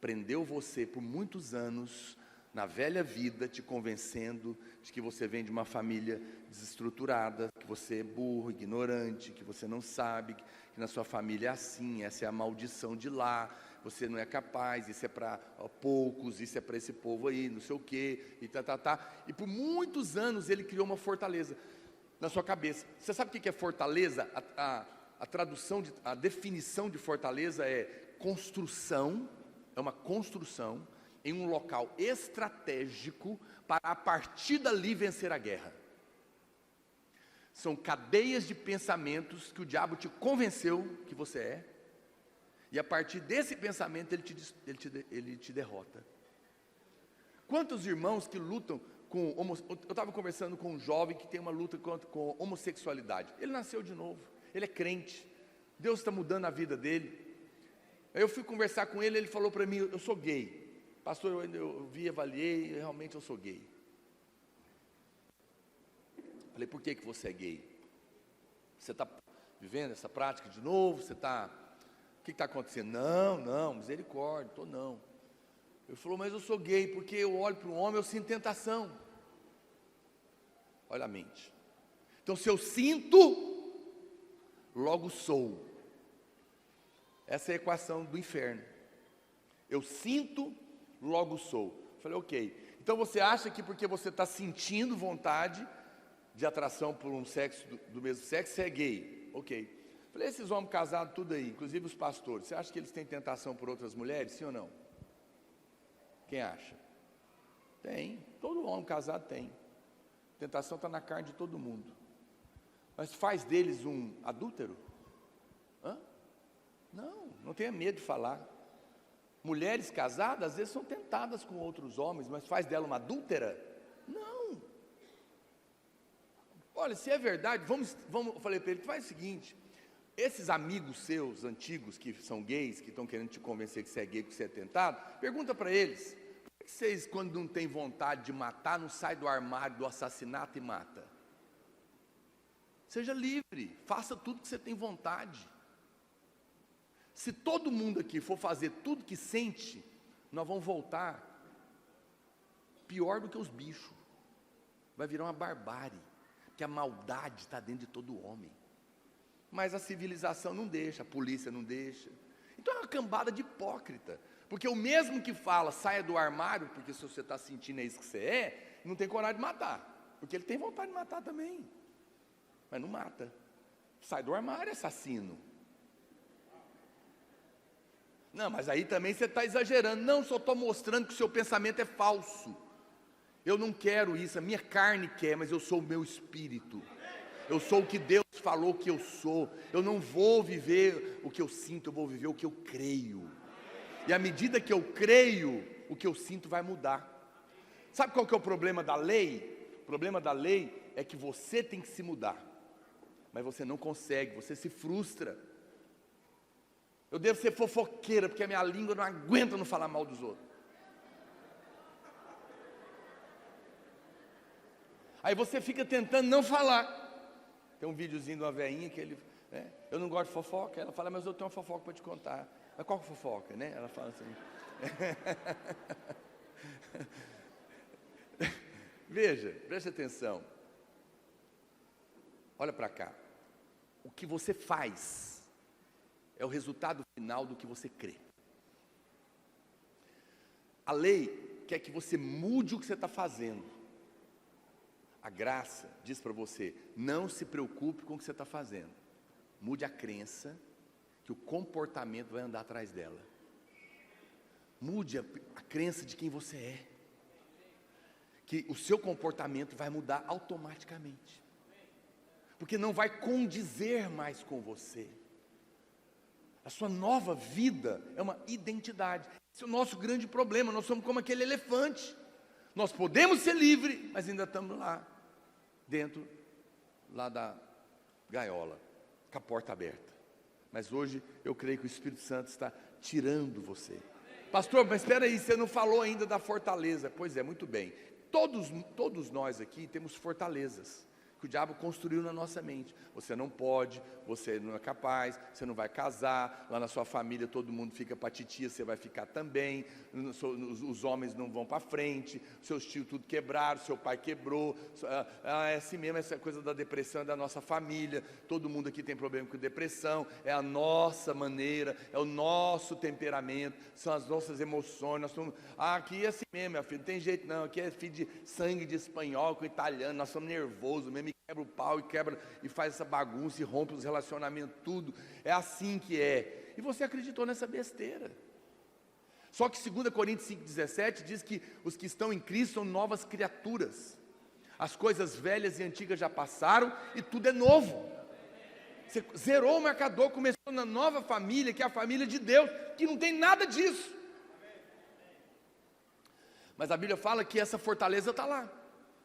Prendeu você por muitos anos na velha vida, te convencendo de que você vem de uma família desestruturada, que você é burro, ignorante, que você não sabe, que na sua família é assim, essa é a maldição de lá, você não é capaz, isso é para poucos, isso é para esse povo aí, não sei o quê, e E por muitos anos ele criou uma fortaleza na sua cabeça. Você sabe o que é fortaleza? A tradução, a definição de fortaleza é construção, é uma construção em um local estratégico para a partir dali vencer a guerra. São cadeias de pensamentos que o diabo te convenceu que você é, e a partir desse pensamento ele te derrota. Quantos irmãos que lutam com eu estava conversando com um jovem que tem uma luta com homossexualidade. Ele nasceu de novo, ele é crente, Deus está mudando a vida dele. Aí eu fui conversar com ele, ele falou para mim: eu sou gay. Pastor, eu vi, avaliei, realmente eu sou gay. Falei: por que você é gay? Você está vivendo essa prática de novo? Você está... O que está acontecendo? Não, misericórdia, estou não. Ele falou: mas eu sou gay porque eu olho para um homem, eu sinto tentação. Olha a mente. Então, se eu sinto, logo sou. Essa é a equação do inferno. Eu sinto, logo sou. Falei: ok. Então você acha que porque você está sentindo vontade de atração por um sexo do mesmo sexo, você é gay? Ok. Falei: esses homens casados tudo aí, inclusive os pastores, você acha que eles têm tentação por outras mulheres, sim ou não? Quem acha? Tem, todo homem casado tem. Tentação está na carne de todo mundo. Mas faz deles um adúltero? Não tenha medo de falar. Mulheres casadas às vezes são tentadas com outros homens, mas faz dela uma adúltera? Não. Olha, se é verdade, vamos, eu falei para ele: faz o seguinte, esses amigos seus antigos que são gays, que estão querendo te convencer que você é gay, que você é tentado, pergunta para eles: por que vocês, quando não tem vontade de matar, não sai do armário do assassinato e mata? Seja livre, faça tudo que você tem vontade. Se todo mundo aqui for fazer tudo que sente, nós vamos voltar pior do que os bichos. Vai virar uma barbárie, porque a maldade está dentro de todo homem. Mas a civilização não deixa, a polícia não deixa. Então é uma cambada de hipócrita. Porque o mesmo que fala, saia do armário, porque se você está sentindo é isso que você é, não tem coragem de matar. Porque ele tem vontade de matar também. Mas não mata. Sai do armário, assassino. Não, mas aí também você está exagerando. Não, só estou mostrando que o seu pensamento é falso. Eu não quero isso, a minha carne quer, mas eu sou o meu espírito. Eu sou o que Deus falou que eu sou. Eu não vou viver o que eu sinto, eu vou viver o que eu creio. E à medida que eu creio, o que eu sinto vai mudar. Sabe qual que é o problema da lei? O problema da lei é que você tem que se mudar, mas você não consegue, você se frustra. Eu devo ser fofoqueira, porque a minha língua não aguenta não falar mal dos outros. Aí você fica tentando não falar. Tem um videozinho de uma veinha que ele... eu não gosto de fofoca. Ela fala, mas eu tenho uma fofoca para te contar. Mas qual fofoca, né? Ela fala assim... Veja, preste atenção. Olha para cá. O que você faz é o resultado final do que você crê. A lei quer que você mude o que você está fazendo. A graça diz para você, não se preocupe com o que você está fazendo. Mude a crença, que o comportamento vai andar atrás dela. Mude a crença de quem você é. Que o seu comportamento vai mudar automaticamente. Porque não vai condizer mais com você. A sua nova vida é uma identidade. Esse é o nosso grande problema. Nós somos como aquele elefante. Nós podemos ser livres, mas ainda estamos lá, dentro lá da gaiola, com a porta aberta. Mas hoje eu creio que o Espírito Santo está tirando você. Pastor, mas espera aí, você não falou ainda da fortaleza. Pois é, muito bem. Todos nós aqui temos fortalezas que o diabo construiu na nossa mente. Você não pode, você não é capaz, você não vai casar, lá na sua família todo mundo fica para titia, você vai ficar também, os homens não vão para frente, seus tios tudo quebraram, seu pai quebrou, é assim mesmo, essa coisa da depressão é da nossa família, todo mundo aqui tem problema com depressão, é a nossa maneira, é o nosso temperamento, são as nossas emoções, nós somos, aqui é assim mesmo, meu filho, não tem jeito não, aqui é filho de sangue de espanhol com italiano, nós somos nervosos mesmo, quebra o pau e faz essa bagunça e rompe os relacionamentos, tudo. É assim que é. E você acreditou nessa besteira. Só que 2 Coríntios 5,17 diz que os que estão em Cristo são novas criaturas. As coisas velhas e antigas já passaram e tudo é novo. Você zerou o marcador, começou na nova família, que é a família de Deus, que não tem nada disso. Mas a Bíblia fala que essa fortaleza está lá.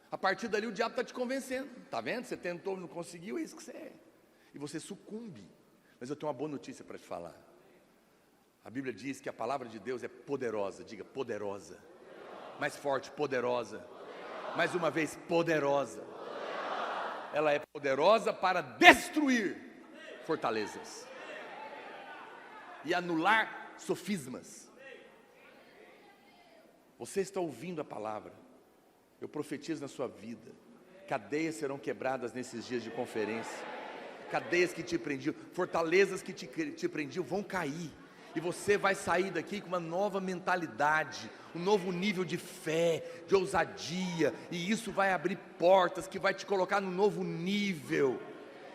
A partir dali o diabo está te convencendo. Está vendo? Você tentou, não conseguiu, é isso que você é. E você sucumbe. Mas eu tenho uma boa notícia para te falar. A Bíblia diz que a palavra de Deus é poderosa. Diga, poderosa. Mais forte, poderosa. Mais uma vez, poderosa. Ela é poderosa para destruir fortalezas. E anular sofismas. Você está ouvindo a palavra. Eu profetizo na sua vida, cadeias serão quebradas nesses dias de conferência, cadeias que te prendiam, fortalezas que te prendiam vão cair, e você vai sair daqui com uma nova mentalidade, um novo nível de fé, de ousadia, e isso vai abrir portas, que vai te colocar num novo nível,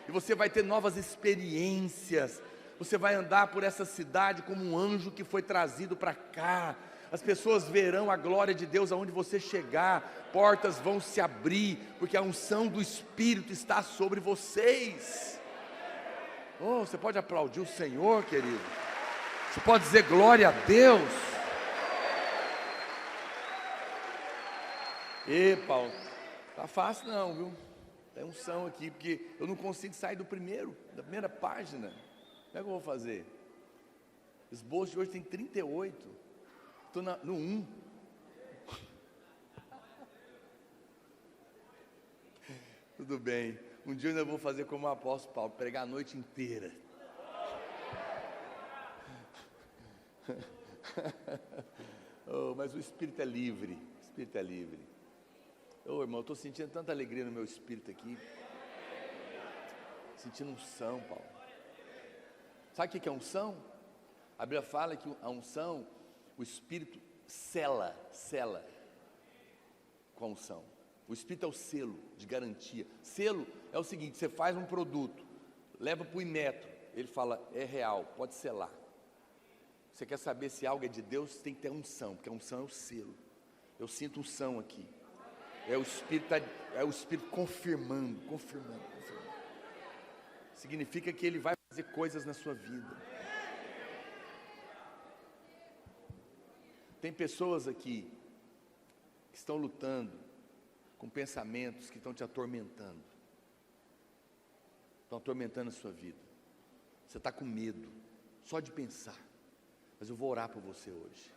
e você vai ter novas experiências, você vai andar por essa cidade como um anjo que foi trazido para cá. As pessoas verão a glória de Deus aonde você chegar, portas vão se abrir, porque a unção do Espírito está sobre vocês. Oh, você pode aplaudir o Senhor, querido. Você pode dizer glória a Deus. E Paulo, tá fácil não, viu? Tem unção aqui, porque eu não consigo sair da primeira página. Como é que eu vou fazer? Esboço de hoje tem 38. Estou no 1. Tudo bem. Um dia eu ainda vou fazer como o apóstolo Paulo, pregar a noite inteira. Oh, mas o Espírito é livre. O Espírito é livre. Oh, irmão, eu estou sentindo tanta alegria no meu espírito aqui. Sentindo unção, Paulo. Sabe o que é unção? A Bíblia fala que a unção, o Espírito sela com a unção. O Espírito é o selo de garantia. Selo é o seguinte, você faz um produto, leva para o Inmetro, ele fala, é real, pode selar. Você quer saber se algo é de Deus, tem que ter unção, porque a unção é o selo. Eu sinto unção aqui. É o Espírito confirmando. significa que Ele vai fazer coisas na sua vida. Tem pessoas aqui que estão lutando com pensamentos que estão te atormentando. Estão atormentando a sua vida. Você está com medo, só de pensar. Mas eu vou orar por você hoje.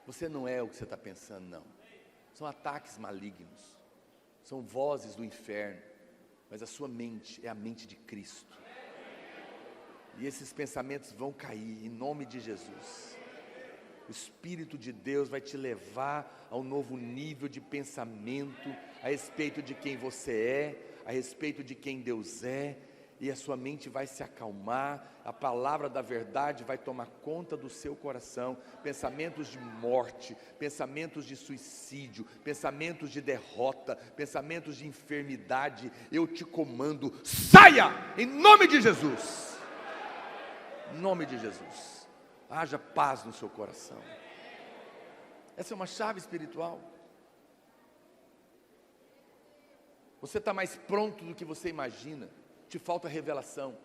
Você não é o que você está pensando, não. São ataques malignos. São vozes do inferno. Mas a sua mente é a mente de Cristo. E esses pensamentos vão cair em nome de Jesus. O Espírito de Deus vai te levar a um novo nível de pensamento a respeito de quem você é, a respeito de quem Deus é, e a sua mente vai se acalmar, a palavra da verdade vai tomar conta do seu coração. Pensamentos de morte, pensamentos de suicídio, pensamentos de derrota, pensamentos de enfermidade, eu te comando, saia em nome de Jesus. Em nome de Jesus. Haja paz no seu coração. Essa é uma chave espiritual. Você está mais pronto do que você imagina. Te falta revelação.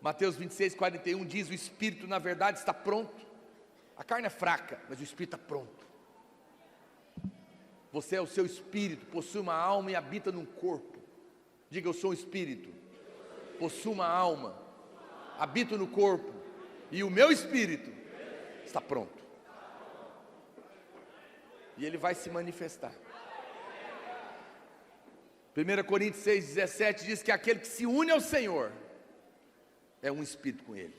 Mateus 26:41 diz: o Espírito na verdade está pronto. A carne é fraca, mas o Espírito está pronto. Você é o seu Espírito, possui uma alma e habita num corpo. Diga: eu sou um Espírito, possuo uma alma, habito no corpo, e o meu Espírito está pronto. E ele vai se manifestar. 1 Coríntios 6,17 diz que aquele que se une ao Senhor é um Espírito com Ele.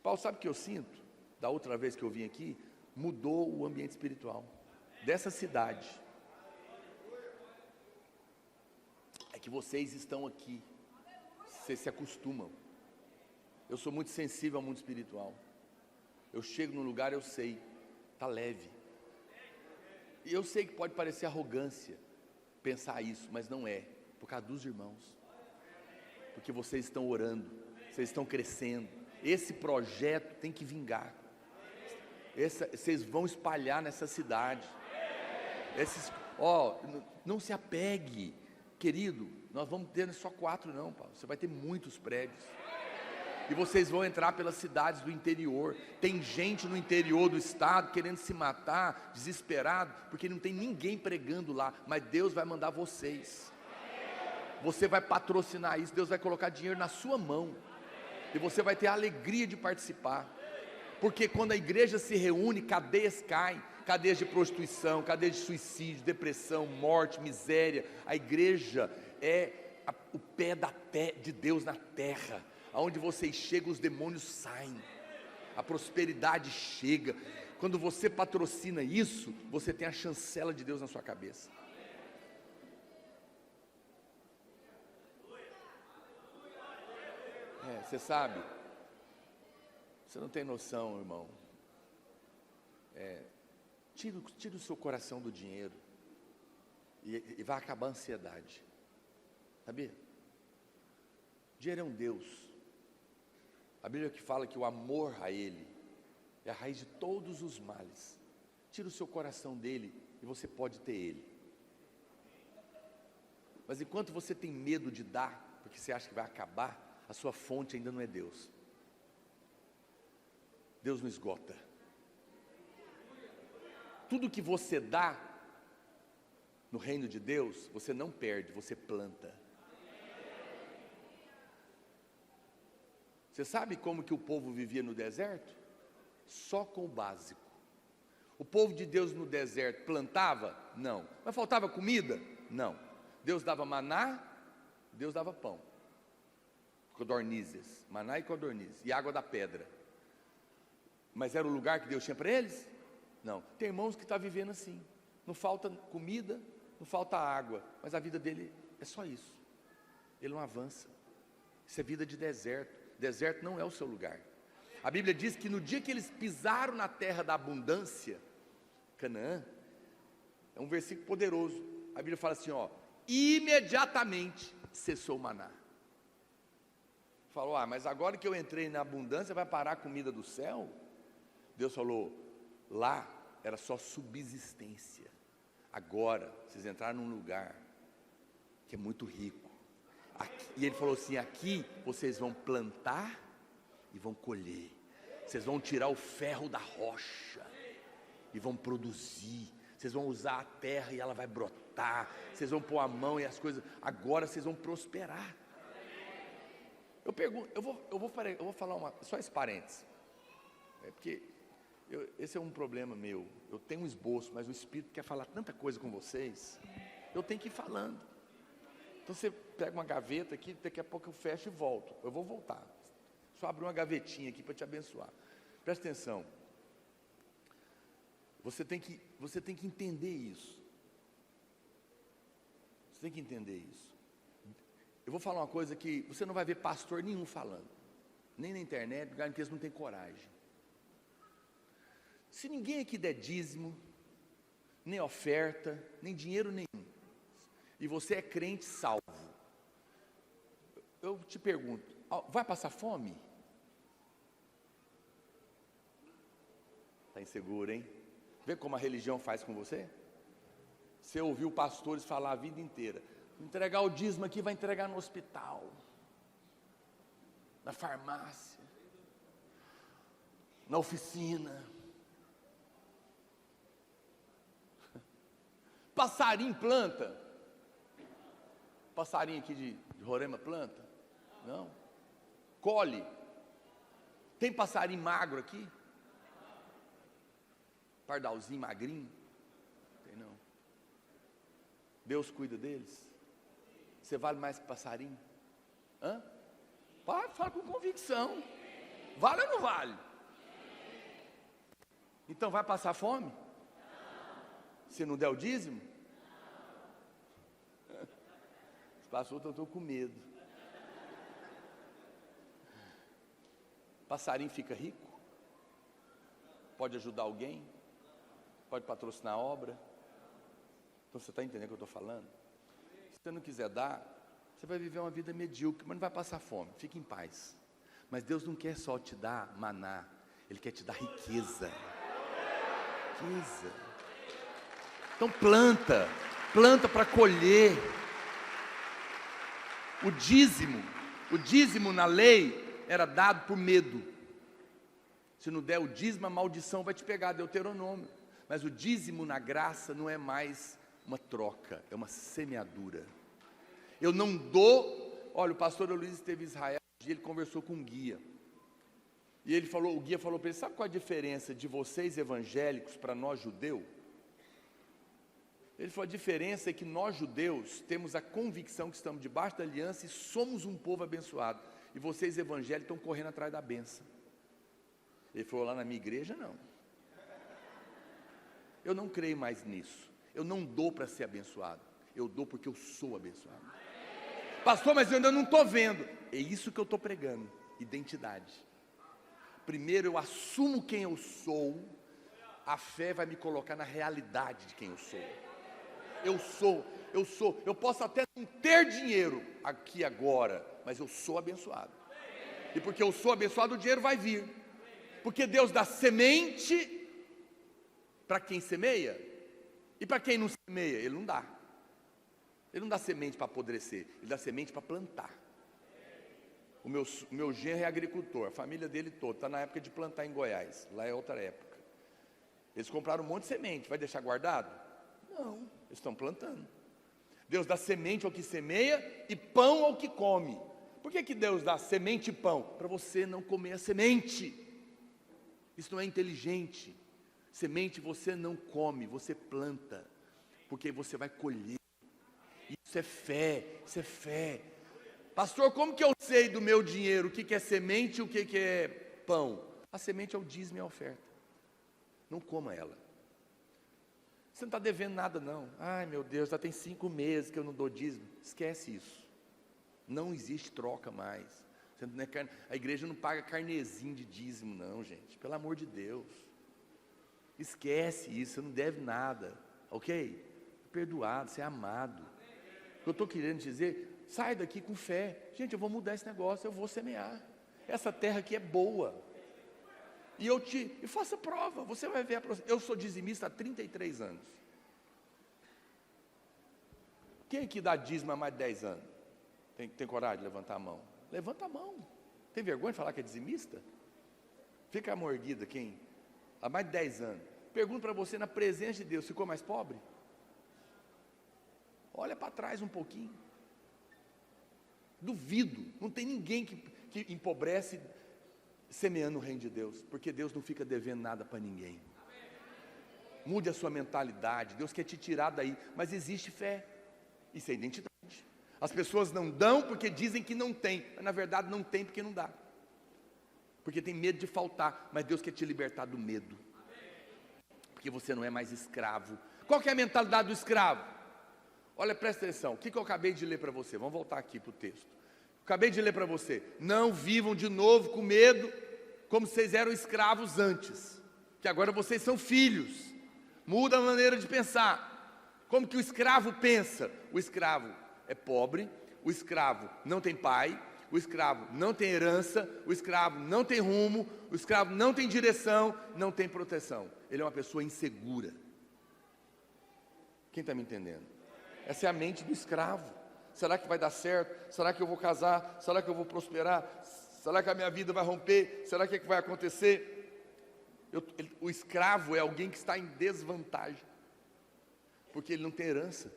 Paulo, sabe o que eu sinto? Da outra vez que eu vim aqui, mudou o ambiente espiritual dessa cidade. É que vocês estão aqui, vocês se acostumam. Eu sou muito sensível ao mundo espiritual. Eu chego num lugar, eu sei, está leve. E eu sei que pode parecer arrogância pensar isso, mas não é, por causa dos irmãos, porque vocês estão orando, vocês estão crescendo, esse projeto tem que vingar, vocês vão espalhar nessa cidade, não se apegue, querido, nós vamos ter só 4 não, Paulo, você vai ter muitos prédios, e vocês vão entrar pelas cidades do interior. Tem gente no interior do estado querendo se matar, desesperado, porque não tem ninguém pregando lá, mas Deus vai mandar vocês. Você vai patrocinar isso, Deus vai colocar dinheiro na sua mão, e você vai ter a alegria de participar, porque quando a igreja se reúne, cadeias caem, cadeias de prostituição, cadeias de suicídio, depressão, morte, miséria. A igreja é o pé de Deus na terra. Aonde vocês chegam, os demônios saem, a prosperidade chega. Quando você patrocina isso, você tem a chancela de Deus na sua cabeça. Você sabe, você não tem noção, irmão. Tira o seu coração do dinheiro e vai acabar a ansiedade. Sabia? Dinheiro é um Deus. A Bíblia que fala que o amor a Ele é a raiz de todos os males. Tira o seu coração dele e você pode ter ele. Mas enquanto você tem medo de dar, porque você acha que vai acabar, a sua fonte ainda não é Deus. Deus não esgota. Tudo que você dá no reino de Deus, você não perde, você planta. Você sabe como que o povo vivia no deserto? Só com o básico. O povo de Deus no deserto plantava? Não. Mas faltava comida? Não. Deus dava maná, Deus dava pão. Codornizes, maná e codornizes, e água da pedra. Mas era o lugar que Deus tinha para eles? Não. Tem irmãos que estão vivendo assim. Não falta comida, não falta água, mas a vida dele é só isso. Ele não avança. Isso é vida de deserto. Deserto não é o seu lugar. A Bíblia diz que no dia que eles pisaram na terra da abundância, Canaã, é um versículo poderoso. A Bíblia fala assim, imediatamente cessou o maná. Falou, mas agora que eu entrei na abundância, vai parar a comida do céu? Deus falou, lá era só subsistência. Agora, vocês entraram num lugar que é muito rico. E ele falou assim: aqui vocês vão plantar e vão colher. Vocês vão tirar o ferro da rocha e vão produzir. Vocês vão usar a terra e ela vai brotar. Vocês vão pôr a mão e as coisas. Agora vocês vão prosperar. Eu pergunto, eu vou falar só esse parênteses. Porque esse é um problema meu. Eu tenho um esboço, mas o Espírito quer falar tanta coisa com vocês. Eu tenho que ir falando. Então você pega uma gaveta aqui, daqui a pouco eu fecho e volto. Eu vou voltar. Só abrir uma gavetinha aqui para te abençoar. Presta atenção. Você tem que entender isso. Você tem que entender isso. Eu vou falar uma coisa que você não vai ver pastor nenhum falando. Nem na internet, lugar em que eles não têm coragem. Se ninguém aqui der dízimo, nem oferta, nem dinheiro nenhum, e você é crente salvo, eu te pergunto, vai passar fome? Está inseguro, hein? Vê como a religião faz com você? Você ouviu pastores falar a vida inteira: entregar o dízimo aqui, vai entregar no hospital, na farmácia, na oficina. Passarinho planta? Passarinho aqui de Roraima planta? Não. Colhe? Tem passarinho magro aqui? Pardalzinho magrinho? Tem não. Deus cuida deles? Você vale mais que passarinho? Hã? Fala com convicção. Vale ou não vale? Então vai passar fome? Se não der o dízimo? Os pastores estão com medo. Passarinho fica rico? Pode ajudar alguém? Pode patrocinar a obra? Então você está entendendo o que eu estou falando? Se você não quiser dar, você vai viver uma vida medíocre, mas não vai passar fome. Fique em paz. Mas Deus não quer só te dar maná, Ele quer te dar riqueza. Riqueza. Então planta para colher. O dízimo na lei era dado por medo. Se não der o dízimo, a maldição vai te pegar, Deuteronômio. Mas o dízimo na graça não é mais uma troca, é uma semeadura. Eu não dou. Olha, o pastor Luiz esteve em Israel, ele conversou com um guia. E o guia falou para ele: sabe qual a diferença de vocês evangélicos para nós judeus? Ele falou: a diferença é que nós judeus temos a convicção que estamos debaixo da aliança e somos um povo abençoado. E vocês evangélicos estão correndo atrás da bênção. Ele falou: lá na minha igreja não. Eu não creio mais nisso. Eu não dou para ser abençoado. Eu dou porque eu sou abençoado. Pastor, mas eu ainda não estou vendo. É isso que eu estou pregando. Identidade. Primeiro eu assumo quem eu sou. A fé vai me colocar na realidade de quem eu sou. Eu posso até não ter dinheiro aqui agora, mas eu sou abençoado. E porque eu sou abençoado, o dinheiro vai vir. Porque Deus dá semente para quem semeia, e para quem não semeia, Ele não dá. Ele não dá semente para apodrecer, Ele dá semente para plantar. O meu genro é agricultor, a família dele toda está na época de plantar em Goiás. Lá é outra época. Eles compraram um monte de semente, vai deixar guardado? Não, eles estão plantando. Deus dá semente ao que semeia e pão ao que come. Por que Deus dá semente e pão? Para você não comer a semente. Isso não é inteligente. Semente você não come, você planta, porque você vai colher. Isso é fé, isso é fé. Pastor, como que eu sei do meu dinheiro o que é semente e o que é pão? A semente é o dízimo e a oferta. Não coma ela. Você não está devendo nada não. Ai meu Deus, já tem 5 meses que eu não dou dízimo. Esquece isso. Não existe troca mais. A igreja não paga carnezinho de dízimo não, gente. Pelo amor de Deus. Esquece isso, você não deve nada. Ok? Perdoado, você é amado. O que eu estou querendo dizer, sai daqui com fé. Gente, eu vou mudar esse negócio, eu vou semear. Essa terra aqui é boa. E faça prova, você vai ver. Eu sou dizimista há 33 anos. Quem aqui dá dízimo há mais de 10 anos? Tem coragem de levantar a mão? Levanta a mão. Tem vergonha de falar que é dizimista? Fica morguida quem? Há mais de 10 anos. Pergunto para você, na presença de Deus, ficou mais pobre? Olha para trás um pouquinho. Duvido, não tem ninguém que empobrece semeando o reino de Deus, porque Deus não fica devendo nada para ninguém. Mude a sua mentalidade, Deus quer te tirar daí, mas existe fé, isso é identidade. As pessoas não dão porque dizem que não tem, mas na verdade não tem porque não dá, porque tem medo de faltar, mas Deus quer te libertar do medo, porque você não é mais escravo. Qual que é a mentalidade do escravo? Olha, presta atenção, o que eu acabei de ler para você, vamos voltar aqui para o texto. Acabei de ler para você, não vivam de novo com medo, como vocês eram escravos antes, que agora vocês são filhos. Muda a maneira de pensar. Como que o escravo pensa? O escravo é pobre, o escravo não tem pai, o escravo não tem herança, o escravo não tem rumo, o escravo não tem direção, não tem proteção. Ele é uma pessoa insegura. Quem está me entendendo? Essa é a mente do escravo. Será que vai dar certo? Será que eu vou casar? Será que eu vou prosperar? Será que a minha vida vai romper? Será que vai acontecer? O escravo é alguém que está em desvantagem, porque ele não tem herança.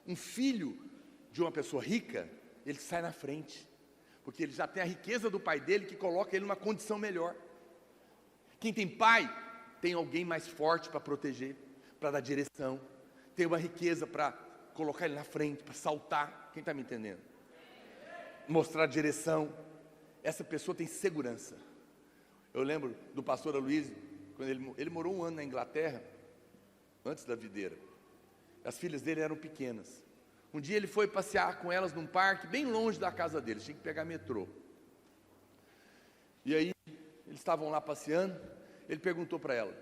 Um filho de uma pessoa rica, ele sai na frente, porque ele já tem a riqueza do pai dele, que coloca ele numa condição melhor. Quem tem pai, tem alguém mais forte para proteger, para dar direção, tem uma riqueza para colocar ele na frente, para saltar. Quem está me entendendo? Mostrar direção. Essa pessoa tem segurança. Eu lembro do pastor Aloysio, quando ele morou 1 ano na Inglaterra, antes da videira. As filhas dele eram pequenas. Um dia ele foi passear com elas num parque, bem longe da casa deles, tinha que pegar metrô. E aí, eles estavam lá passeando, ele perguntou para ela: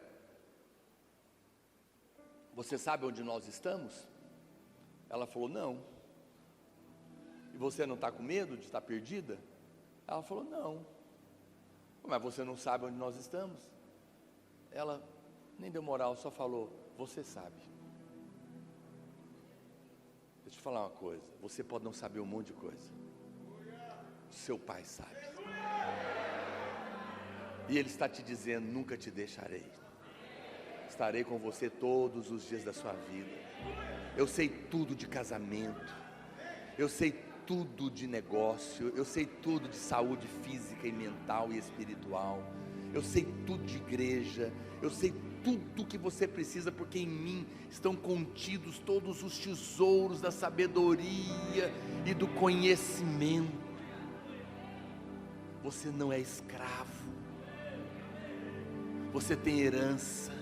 você sabe onde nós estamos? Ela falou: não. E você não está com medo de estar perdida? Ela falou: não. Mas você não sabe onde nós estamos? Ela nem deu moral, só falou: você sabe. Deixa eu te falar uma coisa, você pode não saber um monte de coisa, seu pai sabe, e ele está te dizendo: nunca te deixarei, estarei com você todos os dias da sua vida. Eu sei tudo de casamento, eu sei tudo de negócio, eu sei tudo de saúde física e mental e espiritual, eu sei tudo de igreja, eu sei tudo que você precisa, porque em mim estão contidos todos os tesouros da sabedoria e do conhecimento. Você não é escravo, você tem herança,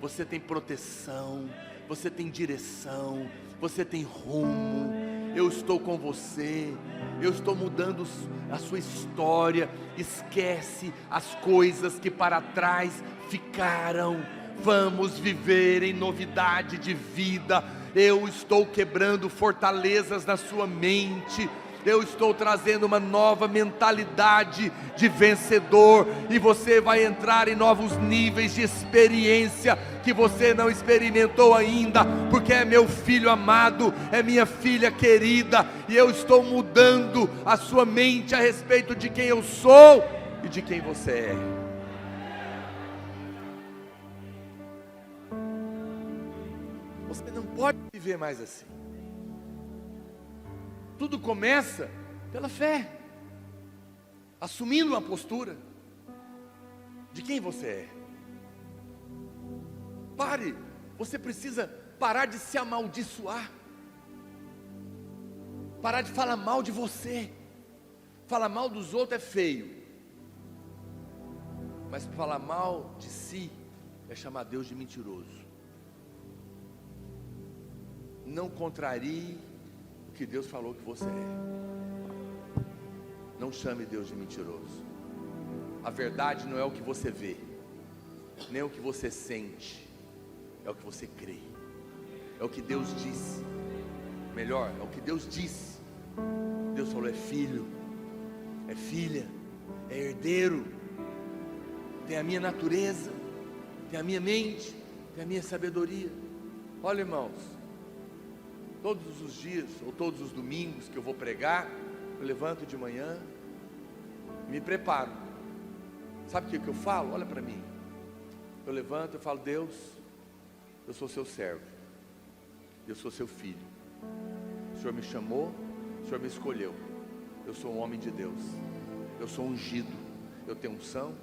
você tem proteção, você tem direção, você tem rumo. Eu estou com você, eu estou mudando a sua história. Esquece as coisas que para trás ficaram, vamos viver em novidade de vida. Eu estou quebrando fortalezas na sua mente, eu estou trazendo uma nova mentalidade de vencedor, e você vai entrar em novos níveis de experiência que você não experimentou ainda, porque é meu filho amado, é minha filha querida, e eu estou mudando a sua mente a respeito de quem eu sou e de quem você é. Você não pode viver mais assim. Tudo começa pela fé, assumindo uma postura de quem você é. Pare, você precisa parar de se amaldiçoar, parar de falar mal de você. Falar mal dos outros é feio, mas falar mal de si é chamar Deus de mentiroso. Não contrarie o que Deus falou que você é. Não chame Deus de mentiroso. A verdade não é o que você vê, nem o que você sente, é o que você crê, é o que Deus disse. Melhor, é o que Deus disse. Deus falou: é filho, é filha, é herdeiro, tem a minha natureza, tem a minha mente, tem a minha sabedoria. Olha, irmãos, Todos os dias, ou todos os domingos que eu vou pregar, eu levanto de manhã, me preparo. Sabe o que eu falo? Olha para mim. Eu levanto e falo: Deus, eu sou seu servo, eu sou seu filho. O Senhor me chamou, o Senhor me escolheu. Eu sou um homem de Deus, eu sou ungido, eu tenho unção,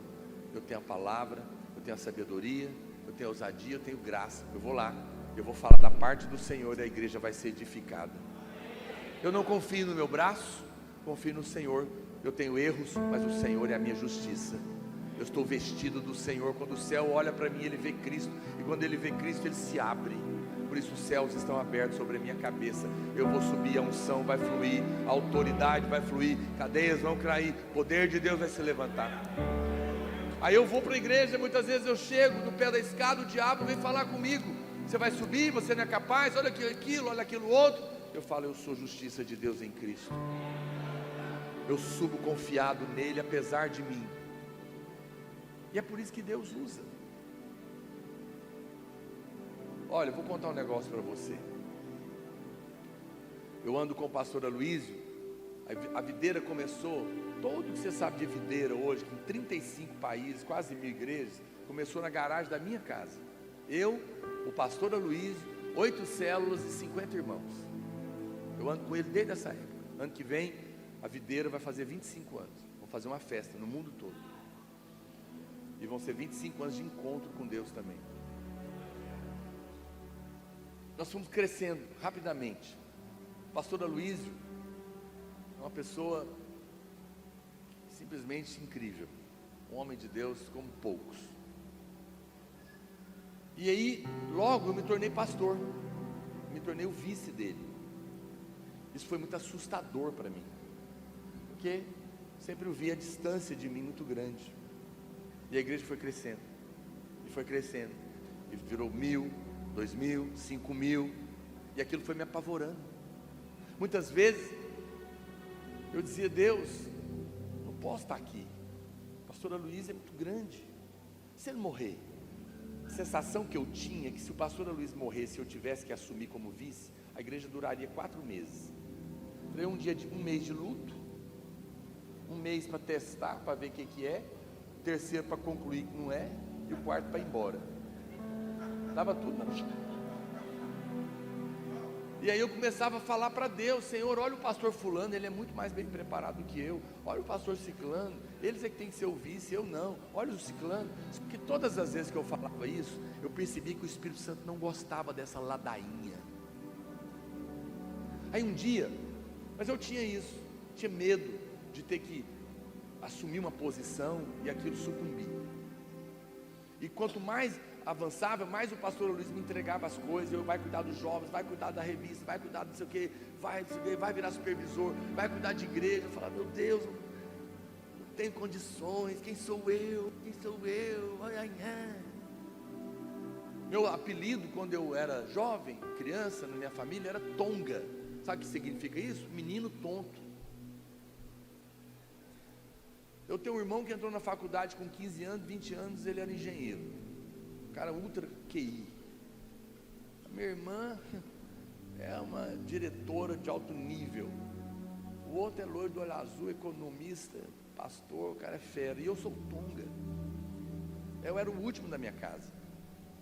eu tenho a palavra, eu tenho a sabedoria, eu tenho a ousadia, eu tenho graça. Eu vou lá, eu vou falar da parte do Senhor e a igreja vai ser edificada. Eu não confio no meu braço, confio no Senhor. Eu tenho erros, mas o Senhor é a minha justiça. Eu estou vestido do Senhor. Quando o céu olha para mim, ele vê Cristo, e quando ele vê Cristo, ele se abre. Por isso os céus estão abertos sobre a minha cabeça. Eu vou subir, a unção vai fluir, a autoridade vai fluir, cadeias vão cair, o poder de Deus vai se levantar. Aí eu vou para a igreja, muitas vezes eu chego no pé da escada, o diabo vem falar comigo: você vai subir, você não é capaz, olha aquilo, olha aquilo outro. Eu falo: eu sou justiça de Deus em Cristo. Eu subo confiado nele, apesar de mim. E é por isso que Deus usa. Olha, eu vou contar um negócio para você. Eu ando com o pastor Aloísio. A videira começou, todo que você sabe de videira hoje, com 35 países, quase 1000 igrejas, começou na garagem da minha casa. Eu, o pastor Aloísio, 8 células e 50 irmãos. Eu ando com ele desde essa época. Ano que vem, a videira vai fazer 25 anos. Vamos fazer uma festa no mundo todo. E vão ser 25 anos de encontro com Deus também. Nós fomos crescendo rapidamente. O pastor Aloísio é uma pessoa simplesmente incrível. Um homem de Deus como poucos. E aí, logo eu me tornei pastor. Me tornei o vice dele. Isso foi muito assustador para mim. Porque sempre eu via a distância de mim muito grande. E a igreja foi crescendo. E foi crescendo. E virou 1000, 2000, 5000. E aquilo foi me apavorando. Muitas vezes eu dizia: Deus, não posso estar aqui. A pastora Luísa é muito grande. Se ele morrer, a sensação que eu tinha é que se o pastor Luísa morresse e eu tivesse que assumir como vice, a igreja duraria 4 meses. Falei: um mês de luto, um mês para testar, para ver o que é, o terceiro para concluir que não é, e o quarto para ir embora. Estava tudo na chão. E aí eu começava a falar para Deus: Senhor, olha o pastor fulano, ele é muito mais bem preparado que eu. Olha o pastor ciclano, eles é que tem que ser o vice, eu não. Olha o ciclano. Porque todas as vezes que eu falava isso, eu percebi que o Espírito Santo não gostava dessa ladainha. Aí um dia, mas eu tinha isso, tinha medo de ter que assumir uma posição e aquilo sucumbir. E quanto mais avançava, mais o pastor Luiz me entregava as coisas. Eu: vai cuidar dos jovens, vai cuidar da revista, vai cuidar do não sei o que, vai virar supervisor, vai cuidar de igreja. Eu falava: meu Deus, não tenho condições, quem sou eu? Ai, ai, ai. Meu apelido quando eu era jovem, criança, na minha família, era Tonga. Sabe o que significa isso? Menino tonto. Eu tenho um irmão que entrou na faculdade com 15 anos, 20 anos, ele era engenheiro. Cara ultra QI. A minha irmã é uma diretora de alto nível. O outro é loiro do olho azul, economista, pastor, o cara é fera. E eu sou Tonga. Eu era o último da minha casa.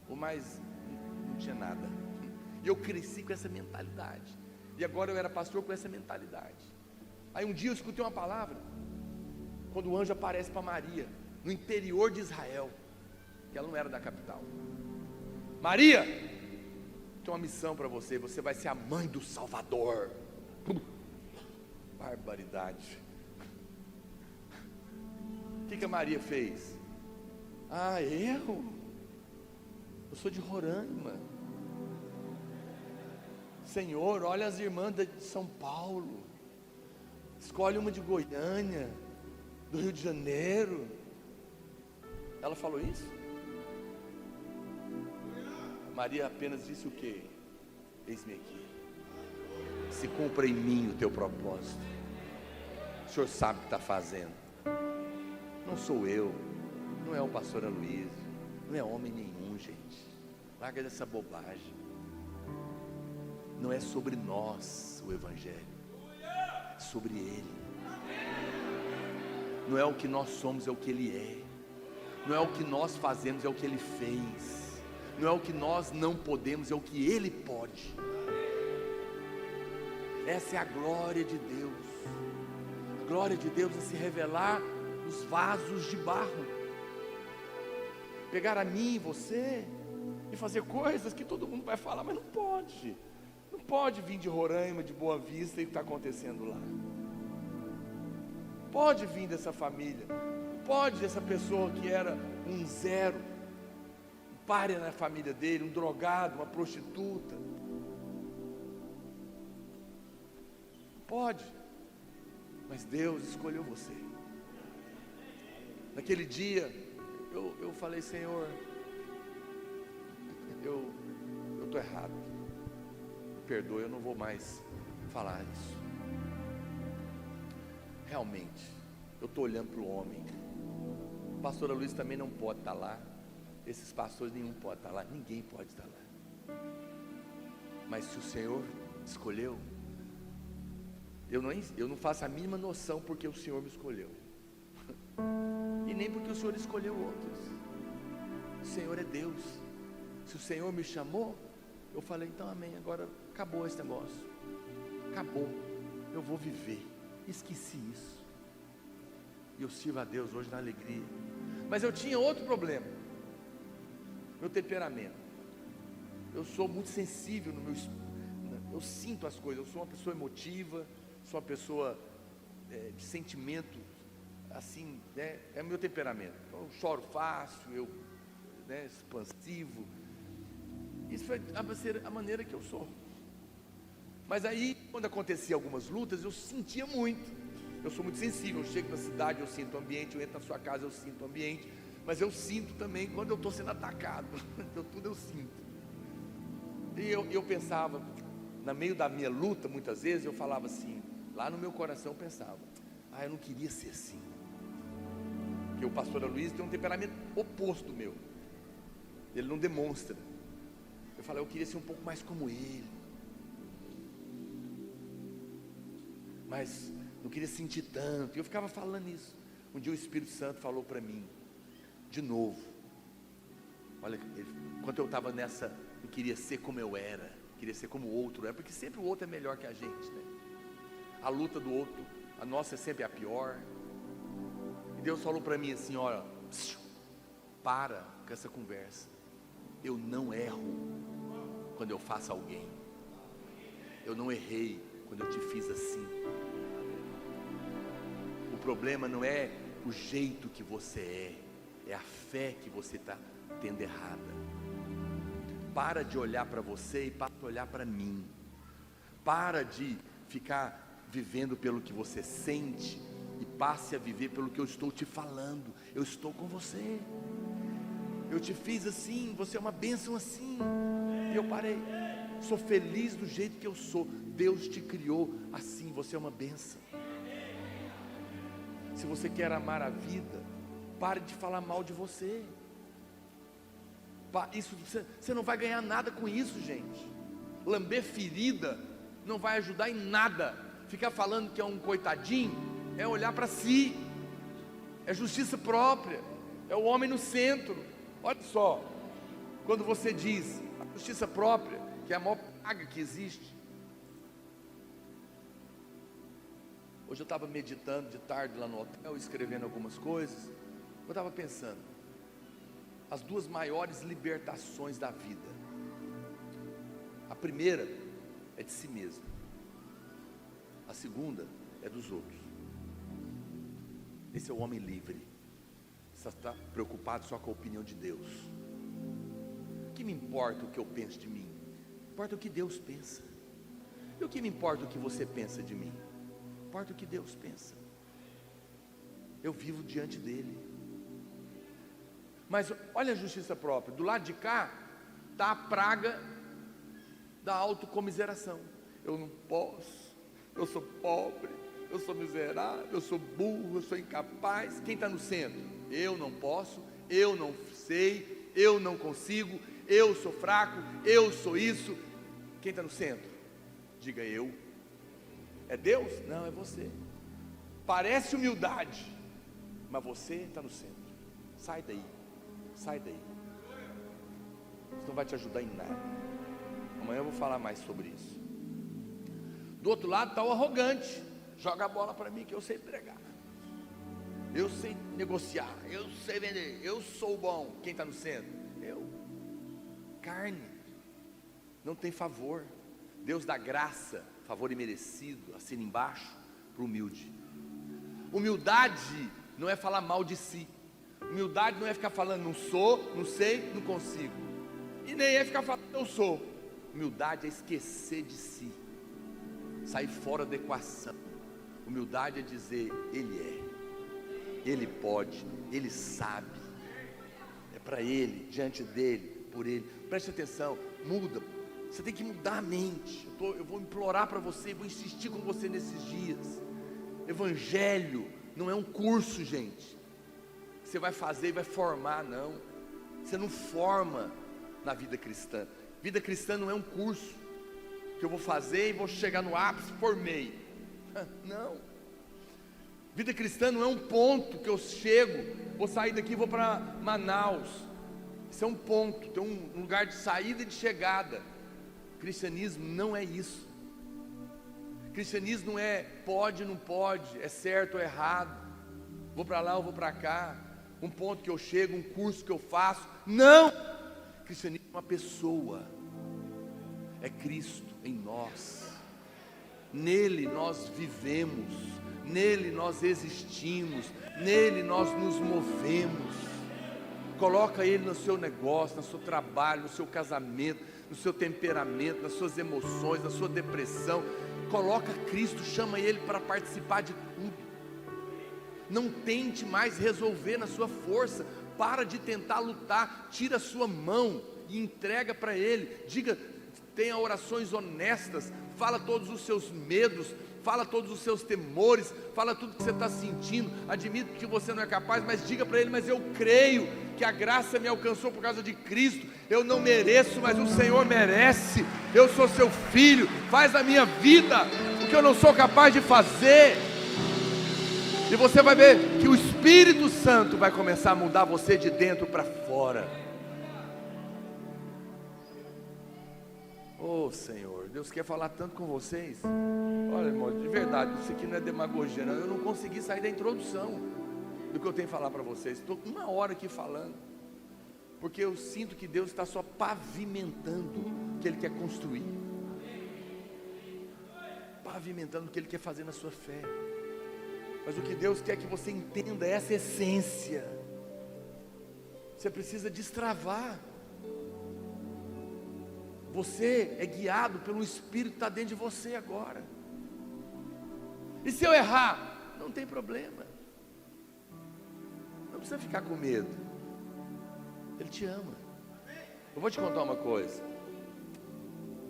O mais não tinha nada. E eu cresci com essa mentalidade. E agora eu era pastor com essa mentalidade. Aí um dia eu escutei uma palavra, quando o anjo aparece para Maria, no interior de Israel, que ela não era da capital. Maria, tem uma missão para você. Você vai ser a mãe do Salvador. Barbaridade. O que a Maria fez? Eu sou de Roraima. Senhor, olha as irmãs de São Paulo, escolhe uma de Goiânia, do Rio de Janeiro. Ela falou isso? Maria apenas disse o quê? Eis-me aqui, se cumpra em mim o teu propósito. O Senhor sabe o que está fazendo. Não sou eu, não é o pastor Aloísio, não é homem nenhum, gente. Larga dessa bobagem. Não não é sobre nós o Evangelho, é sobre Ele. Não é o que nós somos, é o que Ele é. Não é o que nós fazemos, é o que Ele fez. Não é o que nós não podemos, é o que Ele pode. Essa é a glória de Deus. A glória de Deus é se revelar nos vasos de barro. Pegar a mim e você e fazer coisas que todo mundo vai falar, mas não pode. Não pode vir de Roraima, de Boa Vista e o que está acontecendo lá. Pode vir dessa família. Pode dessa pessoa que era um zero, um pária na família dele, um drogado, uma prostituta. Pode. Mas Deus escolheu você. Naquele dia, eu falei, Senhor, eu estou errado. Me perdoe, eu não vou mais falar isso. Realmente, eu estou olhando para o homem. A pastora Luiz também não pode estar lá. Esses pastores, nenhum pode estar lá. Ninguém pode estar lá. Mas se o Senhor escolheu, eu não faço a mínima noção porque o Senhor me escolheu. E nem porque o Senhor escolheu outros. O Senhor é Deus. Se o Senhor me chamou, eu falei, então amém, agora acabou esse negócio. Acabou. Eu vou viver. Esqueci isso. E eu sirvo a Deus hoje na alegria. Mas eu tinha outro problema. Meu temperamento. Eu sou muito sensível no meu. Eu sinto as coisas. Eu sou uma pessoa emotiva. Sou uma pessoa de sentimento, assim, né? É o meu temperamento. Então, eu choro fácil, expansivo. Isso foi a maneira que eu sou. Mas aí, quando acontecia algumas lutas, eu sentia muito. Eu sou muito sensível. Eu chego na cidade, eu sinto o ambiente. Eu entro na sua casa, eu sinto o ambiente. Mas eu sinto também quando eu estou sendo atacado. Então, tudo eu sinto. E eu pensava, no meio da minha luta, muitas vezes, eu falava assim. Lá no meu coração eu pensava, eu não queria ser assim. Porque o pastor Luiz tem um temperamento oposto do meu. Ele não demonstra. Eu falei, eu queria ser um pouco mais como ele. Mas não queria sentir tanto. E eu ficava falando isso. Um dia o Espírito Santo falou para mim, de novo. Olha, enquanto eu estava nessa, eu queria ser como eu era. Queria ser como o outro era. Porque sempre o outro é melhor que a gente, né? A luta do outro, a nossa é sempre a pior. E Deus falou para mim assim, olha, para com essa conversa. Eu não erro quando eu faço alguém. Eu não errei quando eu te fiz assim. O problema não é o jeito que você é a fé que você está tendo errada. Para de olhar para você e para de olhar para mim. Para de ficar vivendo pelo que você sente e passe a viver pelo que eu estou te falando. Eu estou com você. Eu te fiz assim, você é uma bênção assim. E eu parei. Sou feliz do jeito que eu sou. Deus te criou assim, você é uma bênção. Se você quer amar a vida, pare de falar mal de você. Isso, você não vai ganhar nada com isso, gente. Lamber ferida não vai ajudar em nada. Ficar falando que é um coitadinho é olhar para si, é justiça própria, é o homem no centro. Olha só, quando você diz a justiça própria, que é a maior praga que existe. Hoje eu estava meditando de tarde lá no hotel, escrevendo algumas coisas. Eu estava pensando, as duas maiores libertações da vida. A primeira é de si mesmo. A segunda é dos outros. Esse é o homem livre. Você está preocupado só com a opinião de Deus. O que me importa o que eu penso de mim? Importa o que Deus pensa. E o que me importa o que você pensa de mim? Importa o que Deus pensa. Eu vivo diante dele. Mas olha a justiça própria. Do lado de cá está a praga da autocomiseração. Eu não posso. Eu sou pobre, eu sou miserável, eu sou burro, eu sou incapaz. Quem está no centro? Eu não posso, eu não sei, eu não consigo, eu sou fraco, eu sou isso. Quem está no centro? Diga eu. É Deus? Não, é você. Parece humildade, mas você está no centro. Sai daí, sai daí. Isso não vai te ajudar em nada. Amanhã eu vou falar mais sobre isso. Do outro lado está o arrogante. Joga a bola para mim que eu sei pregar, eu sei negociar, eu sei vender, eu sou bom. Quem está no centro? Eu. Carne. Não tem favor. Deus dá graça, favor imerecido, assina embaixo, para o humilde. Humildade não é falar mal de si. Humildade não é ficar falando não sou, não sei, não consigo. E nem é ficar falando eu sou. Humildade é esquecer de si, sair fora da equação. Humildade é dizer, Ele é, Ele pode, Ele sabe, é para Ele, diante dEle, por Ele. Preste atenção, muda. Você tem que mudar a mente. Eu vou implorar para você, vou insistir com você nesses dias. Evangelho não é um curso, gente, que você vai fazer e vai formar, não. Você não forma na vida cristã. Vida cristã não é um curso que eu vou fazer e vou chegar no ápice, formei. Não. Vida cristã não é um ponto que eu chego, vou sair daqui e vou para Manaus. Isso é um ponto, tem um lugar de saída e de chegada. Cristianismo não é isso. Cristianismo não é pode, não pode, é certo ou errado, vou para lá ou vou para cá, um ponto que eu chego, um curso que eu faço. Não! Cristianismo é uma pessoa, é Cristo em nós. Nele nós vivemos, nele nós existimos, nele nós nos movemos. Coloca Ele no seu negócio, no seu trabalho, no seu casamento, no seu temperamento, nas suas emoções, na sua depressão. Coloca Cristo, chama Ele para participar de tudo. Não tente mais resolver na sua força. Para de tentar lutar, tira a sua mão e entrega para Ele. Diga, tenha orações honestas, fala todos os seus medos, fala todos os seus temores, fala tudo que você está sentindo. Admito que você não é capaz, mas diga para Ele, mas eu creio que a graça me alcançou por causa de Cristo. Eu não mereço, mas o Senhor merece. Eu sou seu filho, faz na minha vida o que eu não sou capaz de fazer. E você vai ver que o Espírito Santo vai começar a mudar você de dentro para fora. Oh Senhor, Deus quer falar tanto com vocês. Olha, irmão, de verdade, isso aqui não é demagogia, não. Eu não consegui sair da introdução do que eu tenho que falar para vocês. Estou 1 hora aqui falando, porque eu sinto que Deus está só pavimentando o que Ele quer construir, pavimentando o que Ele quer fazer na sua fé. Mas o que Deus quer que você entenda é essa essência. Você precisa destravar. Você é guiado pelo Espírito que está dentro de você agora. E se eu errar? Não tem problema. Não precisa ficar com medo. Ele te ama. Eu vou te contar uma coisa.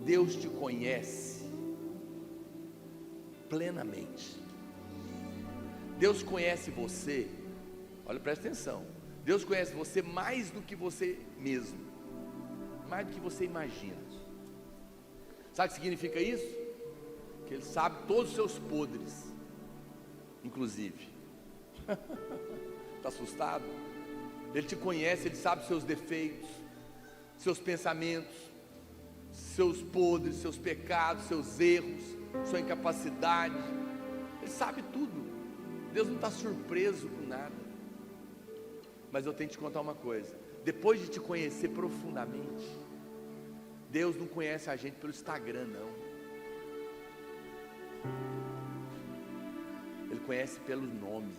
Deus te conhece plenamente. Deus conhece você. Olha, presta atenção. Deus conhece você mais do que você mesmo, mais do que você imagina. Sabe o que significa isso? Que Ele sabe todos os seus podres, inclusive. Está assustado? Ele te conhece, Ele sabe seus defeitos, seus pensamentos, seus podres, seus pecados, seus erros, sua incapacidade. Ele sabe tudo. Deus não está surpreso com nada. Mas eu tenho que te contar uma coisa. Depois de te conhecer profundamente, Deus não conhece a gente pelo Instagram, não. Ele conhece pelo nome.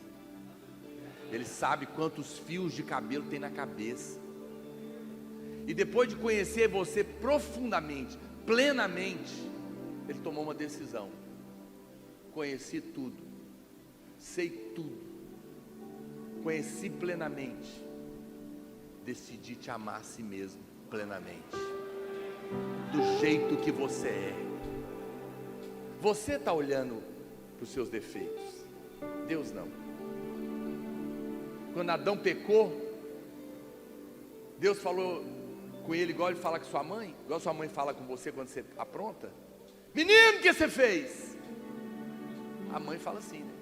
Ele sabe quantos fios de cabelo tem na cabeça. E depois de conhecer você profundamente, plenamente, Ele tomou uma decisão. Conheci tudo, sei tudo, conheci plenamente, decidi te amar a si mesmo plenamente, do jeito que você é. Você está olhando para os seus defeitos, Deus não. Quando Adão pecou, Deus falou com ele igual Ele fala com sua mãe, igual sua mãe fala com você quando você apronta. Menino, o que você fez? A mãe fala assim, né?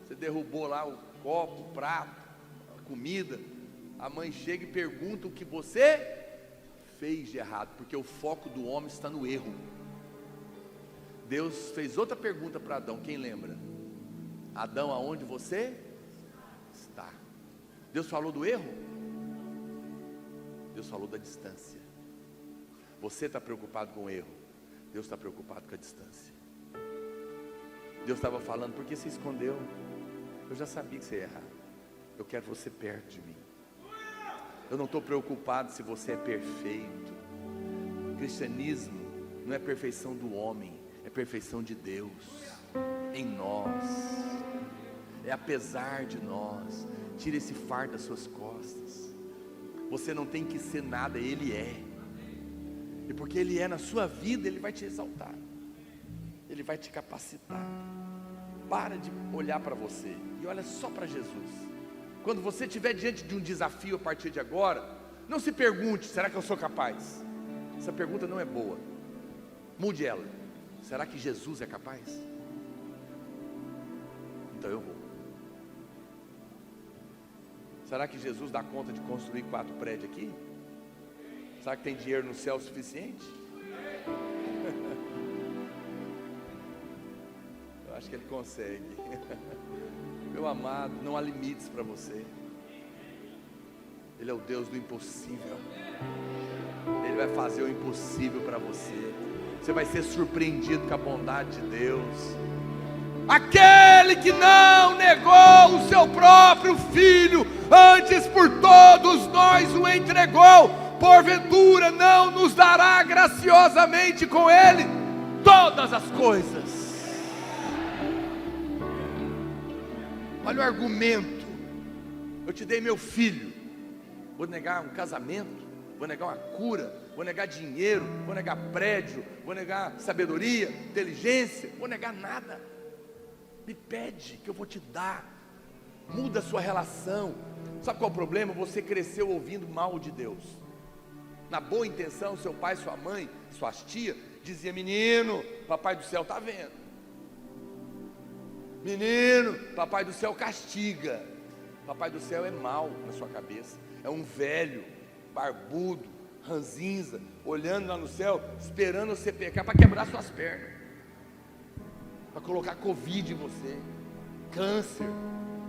Você derrubou lá o copo, o prato, a comida. A mãe chega e pergunta o que você fez de errado, porque o foco do homem está no erro. Deus fez outra pergunta para Adão, quem lembra? Adão, aonde você está? Deus falou do erro? Deus falou da distância. Você está preocupado com o erro, Deus está preocupado com a distância. Deus estava falando, por que você escondeu? Eu já sabia que você ia errar. Eu quero você perto de mim. Eu não estou preocupado se você é perfeito. O cristianismo não é perfeição do homem, é perfeição de Deus em nós. É apesar de nós. Tira esse fardo das suas costas. Você não tem que ser nada, Ele é. E porque Ele é na sua vida, Ele vai te exaltar, Ele vai te capacitar. Para de olhar para você e olha só para Jesus. Quando você estiver diante de um desafio a partir de agora, não se pergunte, será que eu sou capaz? Essa pergunta não é boa. Mude ela. Será que Jesus é capaz? Então eu vou. Será que Jesus dá conta de construir 4 prédios aqui? Será que tem dinheiro no céu suficiente? Eu acho que Ele consegue. Meu amado, não há limites para você. Ele é o Deus do impossível. Ele vai fazer o impossível para você. Você vai ser surpreendido com a bondade de Deus. Aquele que não negou o seu próprio Filho, antes por todos nós o entregou, porventura não nos dará graciosamente com Ele todas as coisas. Olha o argumento. Eu te dei meu filho. Vou negar um casamento? Vou negar uma cura? Vou negar dinheiro? Vou negar prédio? Vou negar sabedoria, inteligência? Vou negar nada. Me pede que eu vou te dar. Muda a sua relação. Sabe qual é o problema? Você cresceu ouvindo mal de Deus. Na boa intenção, seu pai, sua mãe, suas tias dizia: menino, papai do céu está vendo. Menino, papai do céu castiga. Papai do céu é mau na sua cabeça. É um velho, barbudo, ranzinza, olhando lá no céu, esperando você pecar para quebrar suas pernas, para colocar Covid em você, câncer.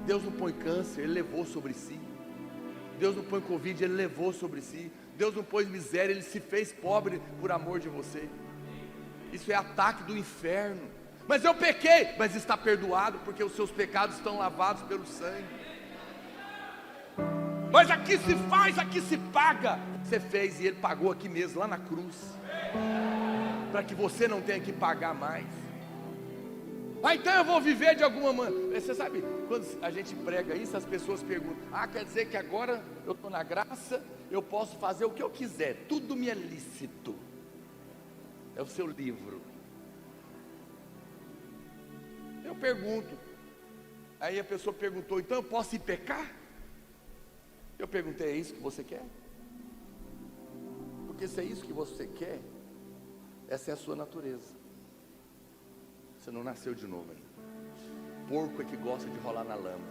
Deus não põe câncer, Ele levou sobre si. Deus não põe Covid, Ele levou sobre si. Deus não pôs miséria, Ele se fez pobre por amor de você. Isso é ataque do inferno. Mas eu pequei, mas está perdoado, porque os seus pecados estão lavados pelo sangue. Mas aqui se faz, aqui se paga. Você fez e Ele pagou aqui mesmo, lá na cruz, para que você não tenha que pagar mais. Então eu vou viver de alguma maneira. Você sabe, quando a gente prega isso, as pessoas perguntam: quer dizer que agora eu estou na graça, eu posso fazer o que eu quiser, tudo me é lícito. É o seu livro. Eu pergunto, aí a pessoa perguntou: então eu posso ir pecar? Eu perguntei: é isso que você quer? Porque se é isso que você quer, essa é a sua natureza. Você não nasceu de novo ainda. Porco é que gosta de rolar na lama,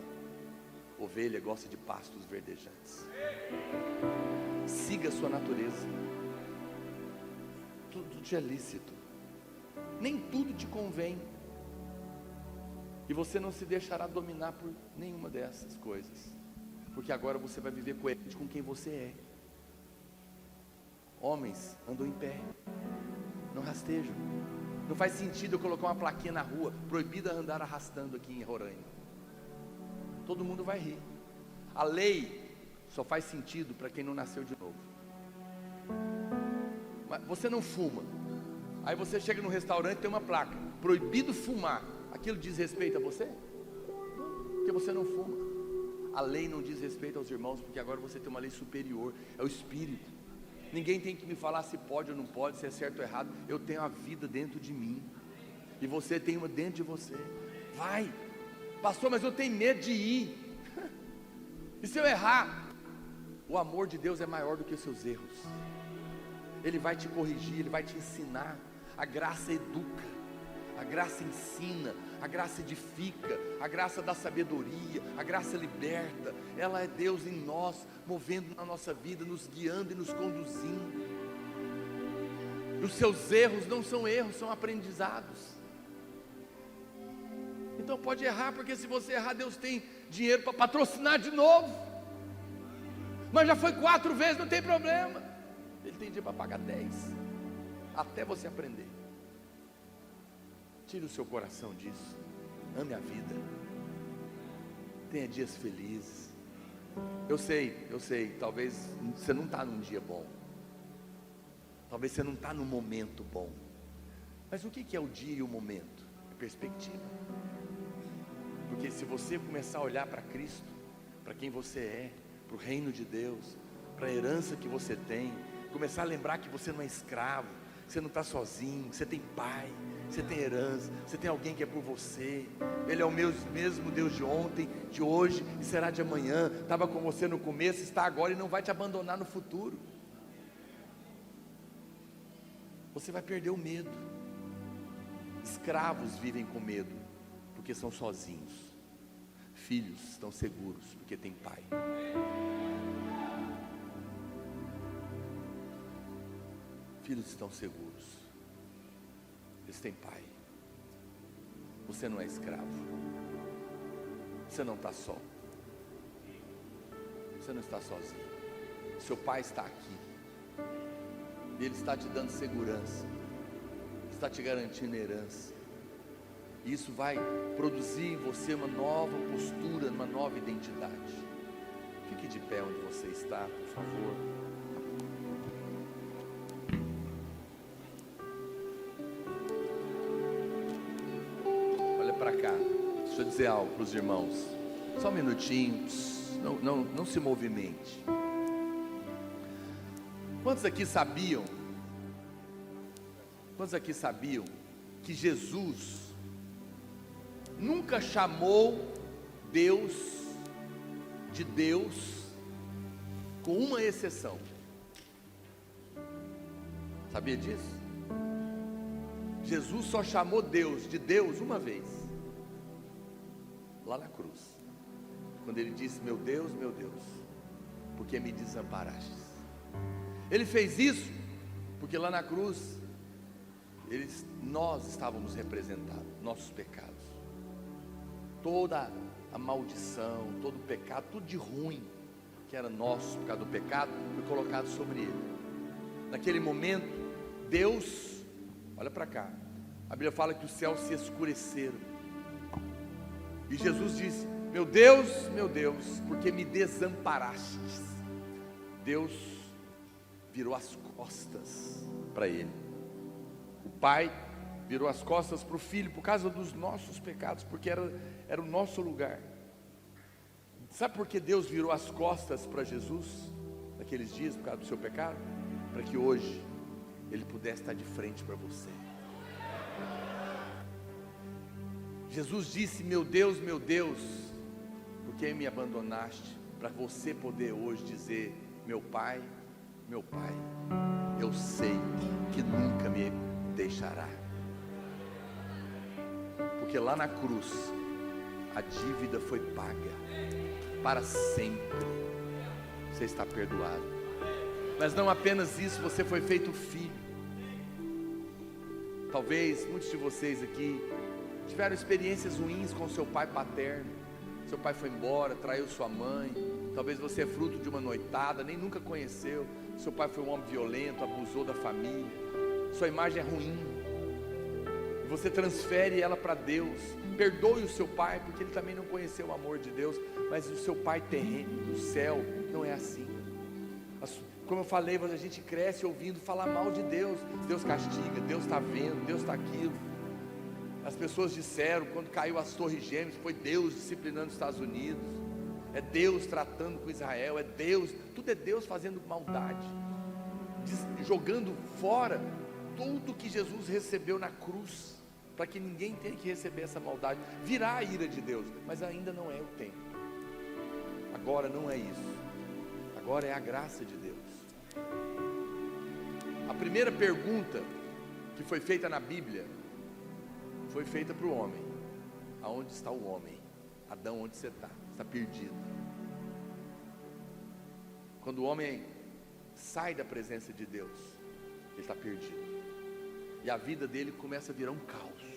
ovelha gosta de pastos verdejantes. Siga a sua natureza. Tudo te é lícito, nem tudo te convém. E você não se deixará dominar por nenhuma dessas coisas, porque agora você vai viver coerente com quem você é. Homens andam em pé, não rastejam. Não faz sentido eu colocar uma plaquinha na rua: proibida andar arrastando aqui em Roraima. Todo mundo vai rir. A lei só faz sentido para quem não nasceu de novo. Mas você não fuma, aí você chega no restaurante e tem uma placa: proibido fumar. Aquilo diz respeito a você? Porque você não fuma. A lei não diz respeito aos irmãos, porque agora você tem uma lei superior, é o Espírito. Ninguém tem que me falar se pode ou não pode, se é certo ou errado. Eu tenho a vida dentro de mim, e você tem uma dentro de você. Vai, pastor, mas eu tenho medo de ir. E se eu errar? O amor de Deus é maior do que os seus erros. Ele vai te corrigir, Ele vai te ensinar. A graça educa, a graça ensina, a graça edifica, a graça dá sabedoria, a graça liberta. Ela é Deus em nós, movendo na nossa vida, nos guiando e nos conduzindo. E os seus erros não são erros, são aprendizados. Então pode errar, porque se você errar, Deus tem dinheiro para patrocinar de novo. Mas já foi 4 vezes, não tem problema. Ele tem dinheiro para pagar 10, até você aprender. Tire o seu coração disso. Ame a vida. Tenha dias felizes. Eu sei, talvez você não está num dia bom. Talvez você não está num momento bom. Mas o que é o dia e o momento? É perspectiva. Porque se você começar a olhar para Cristo, para quem você é, para o reino de Deus, para a herança que você tem, começar a lembrar que você não é escravo, que você não está sozinho, que você tem pai, você tem herança, você tem alguém que é por você. Ele é o mesmo Deus de ontem, de hoje e será de amanhã. Estava com você no começo, está agora e não vai te abandonar no futuro. Você vai perder o medo. Escravos vivem com medo, porque são sozinhos. Filhos estão seguros, porque tem pai. Filhos estão seguros, eles têm pai. Você não é escravo, você não está só, você não está sozinho. Seu pai está aqui, ele está te dando segurança, está te garantindo herança. E isso vai produzir em você uma nova postura, uma nova identidade. Fique de pé onde você está, por favor. Olha para cá. Deixa eu dizer algo para os irmãos. Só um minutinho. Não se movimente. Quantos aqui sabiam que Jesus nunca chamou Deus de Deus, com uma exceção? Sabia disso? Jesus só chamou Deus de Deus uma vez, lá na cruz, quando ele disse: meu Deus, por que me desamparastes? Ele fez isso porque lá na cruz nós estávamos representados, nossos pecados, toda a maldição, todo o pecado, tudo de ruim que era nosso por causa do pecado, foi colocado sobre ele. Naquele momento, Deus, olha para cá, a Bíblia fala que os céus se escureceram, e Jesus disse: meu Deus, por que me desamparastes? Deus virou as costas para ele. O Pai virou as costas para o Filho por causa dos nossos pecados, porque era o nosso lugar. Sabe por que Deus virou as costas para Jesus naqueles dias, por causa do seu pecado? Para que hoje Ele pudesse estar de frente para você. Jesus disse: meu Deus, por que me abandonaste? Para você poder hoje dizer: meu Pai, eu sei que nunca me deixará. Porque lá na cruz a dívida foi paga para sempre. Você está perdoado. Mas não apenas isso, você foi feito filho. Talvez muitos de vocês aqui tiveram experiências ruins com seu pai paterno. Seu pai foi embora, traiu sua mãe. Talvez você é fruto de uma noitada, nem nunca conheceu. Seu pai foi um homem violento, abusou da família. Sua imagem é ruim. Você transfere ela para Deus. Perdoe o seu pai, porque ele também não conheceu o amor de Deus. Mas o seu pai terreno, do céu, não é assim. Como eu falei, a gente cresce ouvindo falar mal de Deus. Deus castiga, Deus está vendo, Deus está aquilo. As pessoas disseram, quando caiu as torres gêmeas, foi Deus disciplinando os Estados Unidos. É Deus tratando com Israel, é Deus, tudo é Deus fazendo maldade, jogando fora tudo que Jesus recebeu na cruz, para que ninguém tenha que receber essa maldade. Virá a ira de Deus, mas ainda não é o tempo. Agora não é isso. Agora é a graça de Deus. A primeira pergunta que foi feita na Bíblia, foi feita para o homem. Aonde está o homem? Adão, onde você está? Está perdido. Quando o homem sai da presença de Deus, ele está perdido. E a vida dele começa a virar um caos.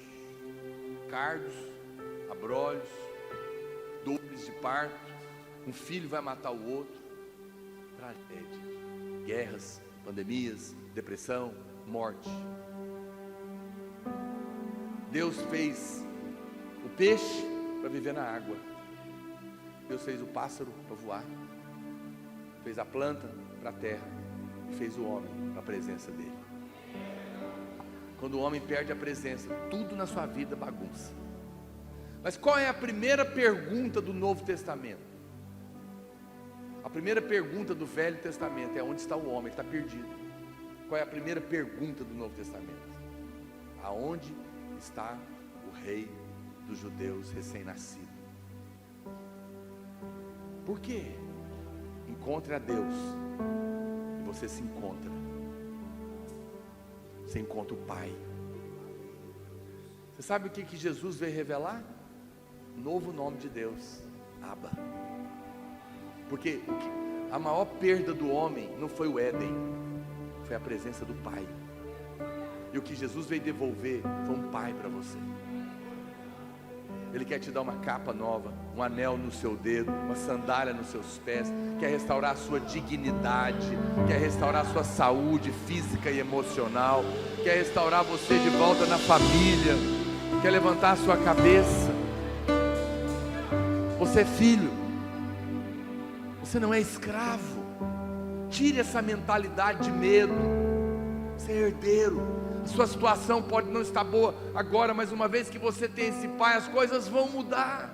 Cardos, abrolhos, dores de parto, um filho vai matar o outro, tragédia, guerras, pandemias, depressão, morte. Deus fez o peixe para viver na água, Deus fez o pássaro para voar, fez a planta para a terra e fez o homem para a presença dele. Quando o homem perde a presença, tudo na sua vida bagunça. Mas qual é a primeira pergunta do Novo Testamento? A primeira pergunta do Velho Testamento é: onde está o homem? Ele está perdido. Qual é a primeira pergunta do Novo Testamento? Aonde está o rei dos judeus recém-nascido? Por quê? Encontre a Deus e você se encontra. Você encontra o Pai. Você sabe o que Jesus veio revelar? Novo nome de Deus, Abba. Porque a maior perda do homem não foi o Éden, foi a presença do Pai. E o que Jesus veio devolver foi um Pai para você. Ele quer te dar uma capa nova, um anel no seu dedo, uma sandália nos seus pés, quer restaurar a sua dignidade, quer restaurar a sua saúde física e emocional, quer restaurar você de volta na família, quer levantar a sua cabeça. Você é filho, você não é escravo. Tire essa mentalidade de medo. Você é herdeiro. A sua situação pode não estar boa agora, mas uma vez que você tem esse Pai, as coisas vão mudar.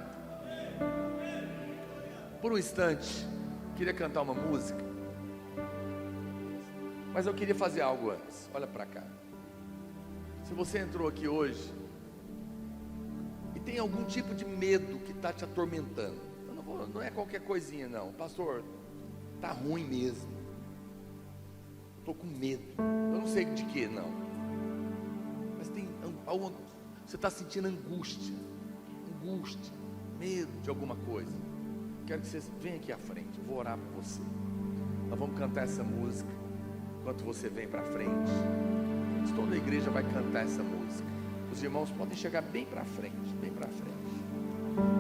Por um instante, queria cantar uma música, mas eu queria fazer algo antes. Olha para cá. Se você entrou aqui hoje e tem algum tipo de medo que está te atormentando, não é qualquer coisinha não, pastor, está ruim mesmo, estou com medo, eu não sei de que não, mas tem algo, você está sentindo angústia, medo de alguma coisa. Quero que você venha aqui à frente, eu vou orar por você. Nós vamos cantar essa música enquanto você vem para frente. Toda a igreja vai cantar essa música. Os irmãos podem chegar bem para frente,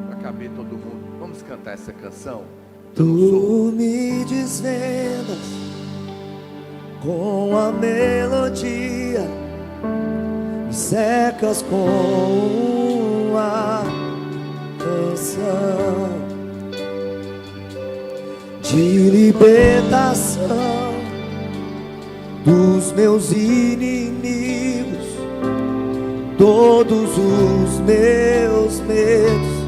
para caber todo mundo. Vamos cantar essa canção. Tu me desvendas com a melodia, me secas com a canção de libertação dos meus inimigos. Todos os meus medos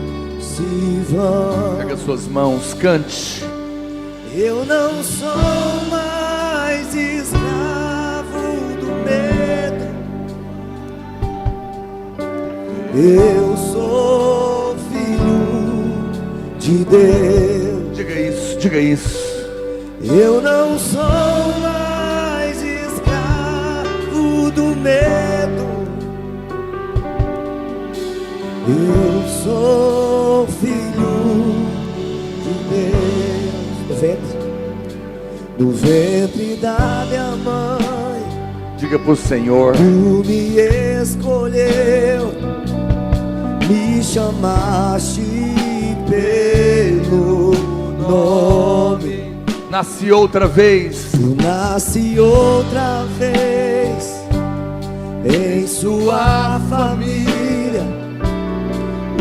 se vão. Pega suas mãos, cante. Eu não sou mais escravo do medo. Eu sou filho de Deus. Diga isso, diga isso. Eu não sou mais escravo do medo. Eu sou filho de Deus. Do ventre da minha mãe. Diga pro Senhor. Tu me escolheu, me chamaste pelo nome. Nasci outra vez. Eu nasci outra vez em sua família.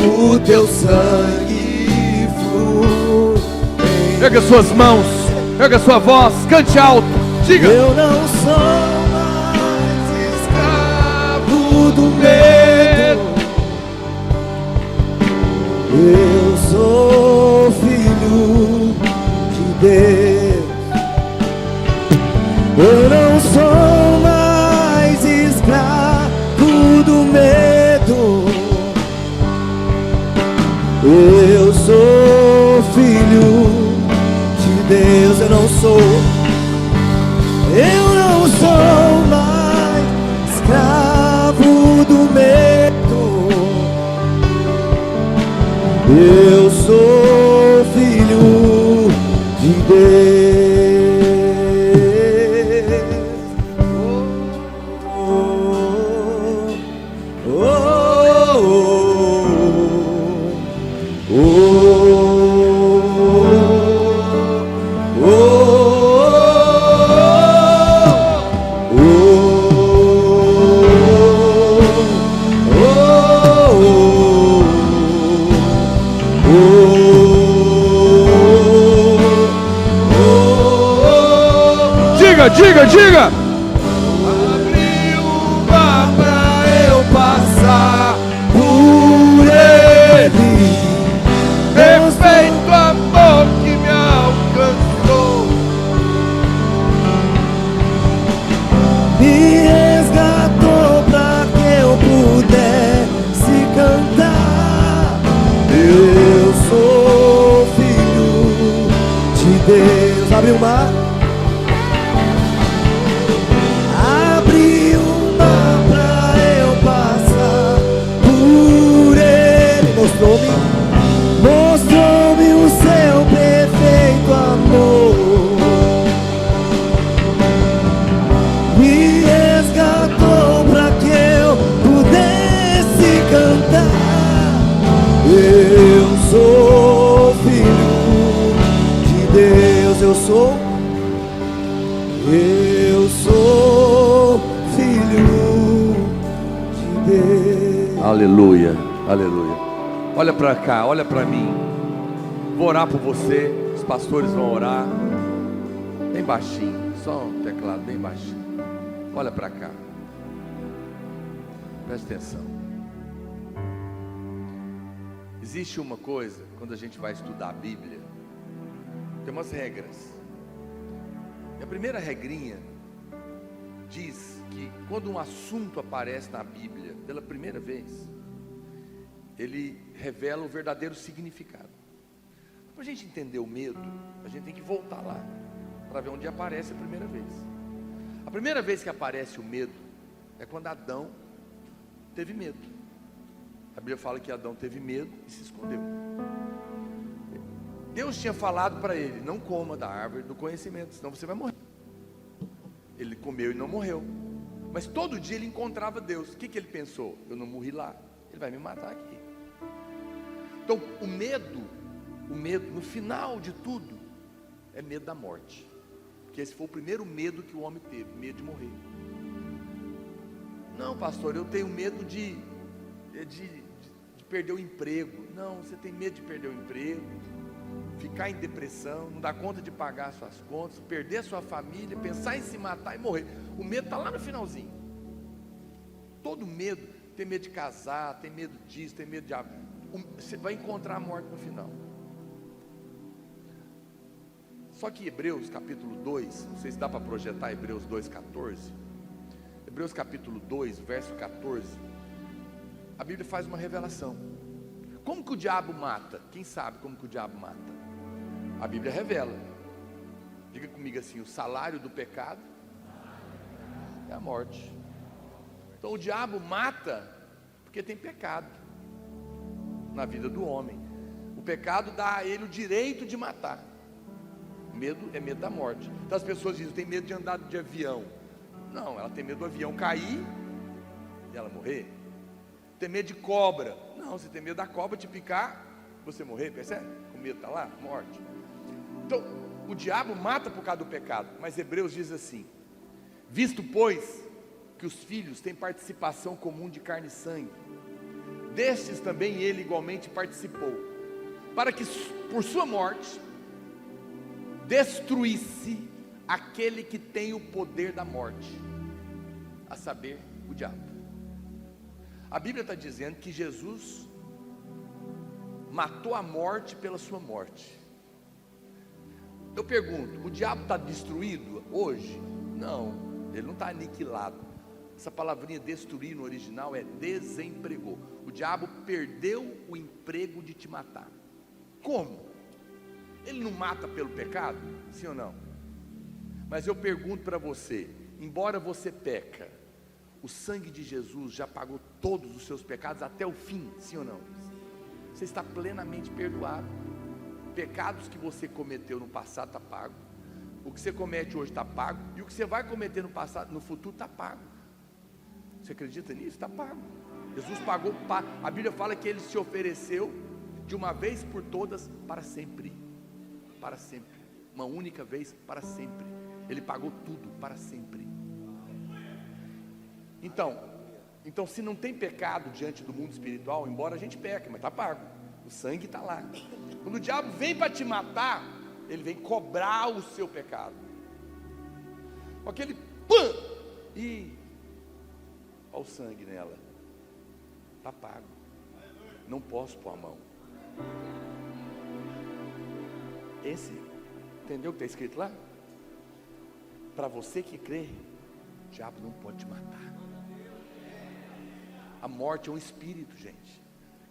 O teu sangue flui. Pega suas mãos, pega sua voz, cante alto, diga. Eu não sou mais escravo do medo. Eu sou filho de Deus. Eu não sou mais escravo do medo. Eu sou filho de Deus. Eu não sou mais escravo Eu sou filho de Deus. Diga! Abriu o mar pra eu passar por ele. Perfeito amor que me alcançou. Me resgatou pra que eu pudesse cantar. Eu sou filho de Deus. Abre o mar. Mostrou-me o seu perfeito amor, me resgatou para que eu pudesse cantar. Eu sou filho de Deus, eu sou filho de Deus. Aleluia, aleluia. Olha para cá, olha para mim. Vou orar por você. Os pastores vão orar. Bem baixinho, só um teclado bem baixinho. Olha para cá. Presta atenção. Existe uma coisa, quando a gente vai estudar a Bíblia, tem umas regras. E a primeira regrinha diz que quando um assunto aparece na Bíblia pela primeira vez, ele revela o verdadeiro significado. Para a gente entender o medo, a gente tem que voltar lá, para ver onde aparece a primeira vez. A primeira vez que aparece o medo é quando Adão teve medo. A Bíblia fala que Adão teve medo e se escondeu. Deus tinha falado para ele: não coma da árvore do conhecimento, senão você vai morrer. Ele comeu e não morreu. Mas todo dia ele encontrava Deus. O que ele pensou? Eu não morri lá, ele vai me matar aqui. Então o medo, no final de tudo, é medo da morte. Porque esse foi o primeiro medo que o homem teve, medo de morrer. Não, pastor, eu tenho medo de perder o emprego. Não, você tem medo de perder o emprego, ficar em depressão, não dar conta de pagar suas contas, perder a sua família, pensar em se matar e morrer. O medo está lá no finalzinho. Todo medo, tem medo de casar, tem medo disso, tem medo de... Você vai encontrar a morte no final. Só que Hebreus capítulo 2, não sei se dá para projetar Hebreus 2,14. Hebreus capítulo 2, verso 14. A Bíblia faz uma revelação. Como que o diabo mata? Quem sabe como que o diabo mata? A Bíblia revela. Diga comigo assim: o salário do pecado é a morte. Então o diabo mata porque tem pecado na vida do homem. O pecado dá a ele o direito de matar. Medo é medo da morte. Então as pessoas dizem: tem medo de andar de avião. Não, ela tem medo do avião cair e ela morrer. Tem medo de cobra. Não, você tem medo da cobra te picar, você morrer, percebe? O medo está lá, morte. Então o diabo mata por causa do pecado. Mas Hebreus diz assim: visto pois que os filhos têm participação comum de carne e sangue, destes também ele igualmente participou, para que por sua morte destruísse aquele que tem o poder da morte, a saber, o diabo. A Bíblia está dizendo que Jesus matou a morte pela sua morte. Eu pergunto: o diabo está destruído hoje? Não, ele não está aniquilado. Essa palavrinha destruir no original é desempregou. O diabo perdeu o emprego de te matar. Como? Ele não mata pelo pecado? Sim ou não? Mas eu pergunto para você: embora você peca, o sangue de Jesus já pagou todos os seus pecados até o fim, sim ou não? Você está plenamente perdoado. Pecados que você cometeu no passado está pago. O que você comete hoje está pago. E o que você vai cometer no passado, no futuro está pago. Você acredita nisso? Está pago. Jesus pagou. A Bíblia fala que Ele se ofereceu de uma vez por todas para sempre. Para sempre. Uma única vez para sempre. Ele pagou tudo para sempre. Então se não tem pecado diante do mundo espiritual, embora a gente peque, mas está pago. O sangue está lá. Quando o diabo vem para te matar, ele vem cobrar o seu pecado. Com aquele pã! E olha o sangue nela. Está pago. Não posso pôr a mão. Entendeu o que está escrito lá? Para você que crê, o diabo não pode te matar. A morte é um espírito, gente.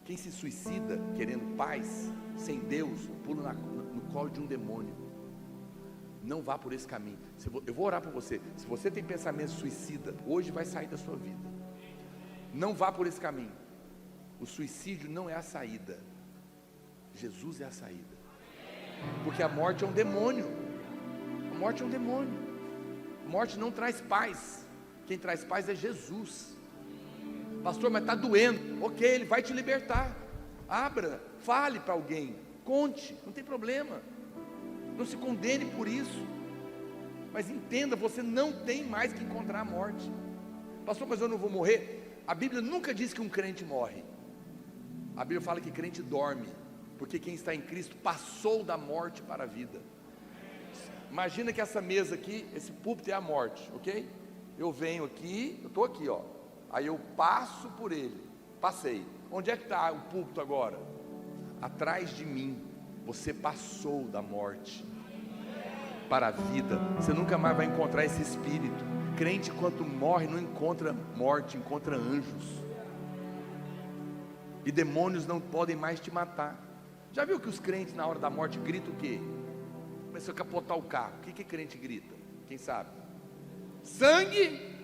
Quem se suicida querendo paz, sem Deus, pula no colo de um demônio. Não vá por esse caminho. Eu vou orar por você. Se você tem pensamento suicida, hoje vai sair da sua vida. Não vá por esse caminho. O suicídio não é a saída. Jesus é a saída. Porque a morte é um demônio. A morte é um demônio. A morte não traz paz. Quem traz paz é Jesus. Pastor, mas está doendo. Ok, Ele vai te libertar. Abra, fale para alguém, conte, não tem problema. Não se condene por isso. Mas entenda, você não tem mais que encontrar a morte. Pastor, mas eu não vou morrer. A Bíblia nunca diz que um crente morre. A Bíblia fala que crente dorme, porque quem está em Cristo passou da morte para a vida. Imagina que essa mesa aqui, esse púlpito é a morte, ok? Eu venho aqui, eu estou aqui, ó. Aí eu passo por ele, passei. Onde é que está o púlpito agora? Atrás de mim. Você passou da morte para a vida. Você nunca mais vai encontrar esse espírito. Crente, quando morre, não encontra morte, encontra anjos. E demônios não podem mais te matar. Já viu que os crentes na hora da morte gritam o quê? Começou a capotar o carro. O que crente grita? Quem sabe? Sangue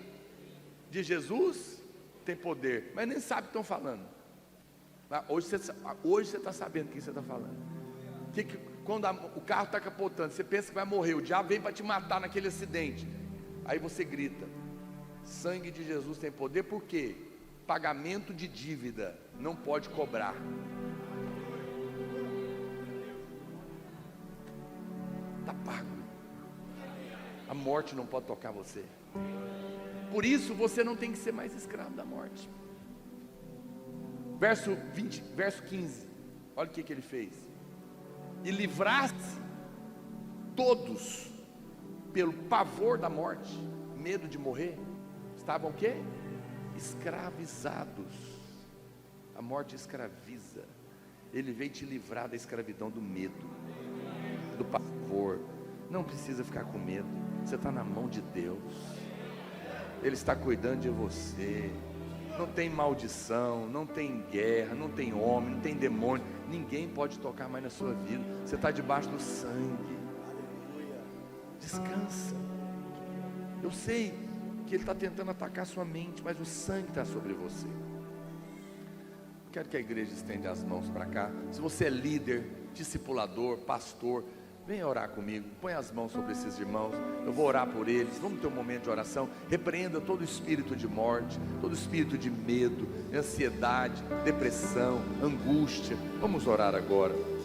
de Jesus tem poder, mas nem sabe o que estão falando. Hoje você está sabendo o que você está falando. Quando o carro está capotando, você pensa que vai morrer, o diabo vem para te matar naquele acidente. Aí você grita: sangue de Jesus tem poder, por quê? Pagamento de dívida não pode cobrar. Está pago. A morte não pode tocar você. Por isso você não tem que ser mais escravo da morte. Verso 15. Olha o que ele fez. E livrasse todos pelo pavor da morte, medo de morrer, estavam o quê? Escravizados. A morte escraviza. Ele veio te livrar da escravidão do medo, do pavor. Não precisa ficar com medo. Você está na mão de Deus. Ele está cuidando de você. Não tem maldição, não tem guerra, não tem homem, não tem demônio. Ninguém pode tocar mais na sua vida. Você está debaixo do sangue. Descansa. Eu sei que ele está tentando atacar a sua mente, mas o sangue está sobre você. Quero que a igreja estenda as mãos para cá. Se você é líder, discipulador, pastor, venha orar comigo, põe as mãos sobre esses irmãos, eu vou orar por eles, vamos ter um momento de oração. Repreenda todo espírito de morte, todo espírito de medo, ansiedade, depressão, angústia. Vamos orar agora.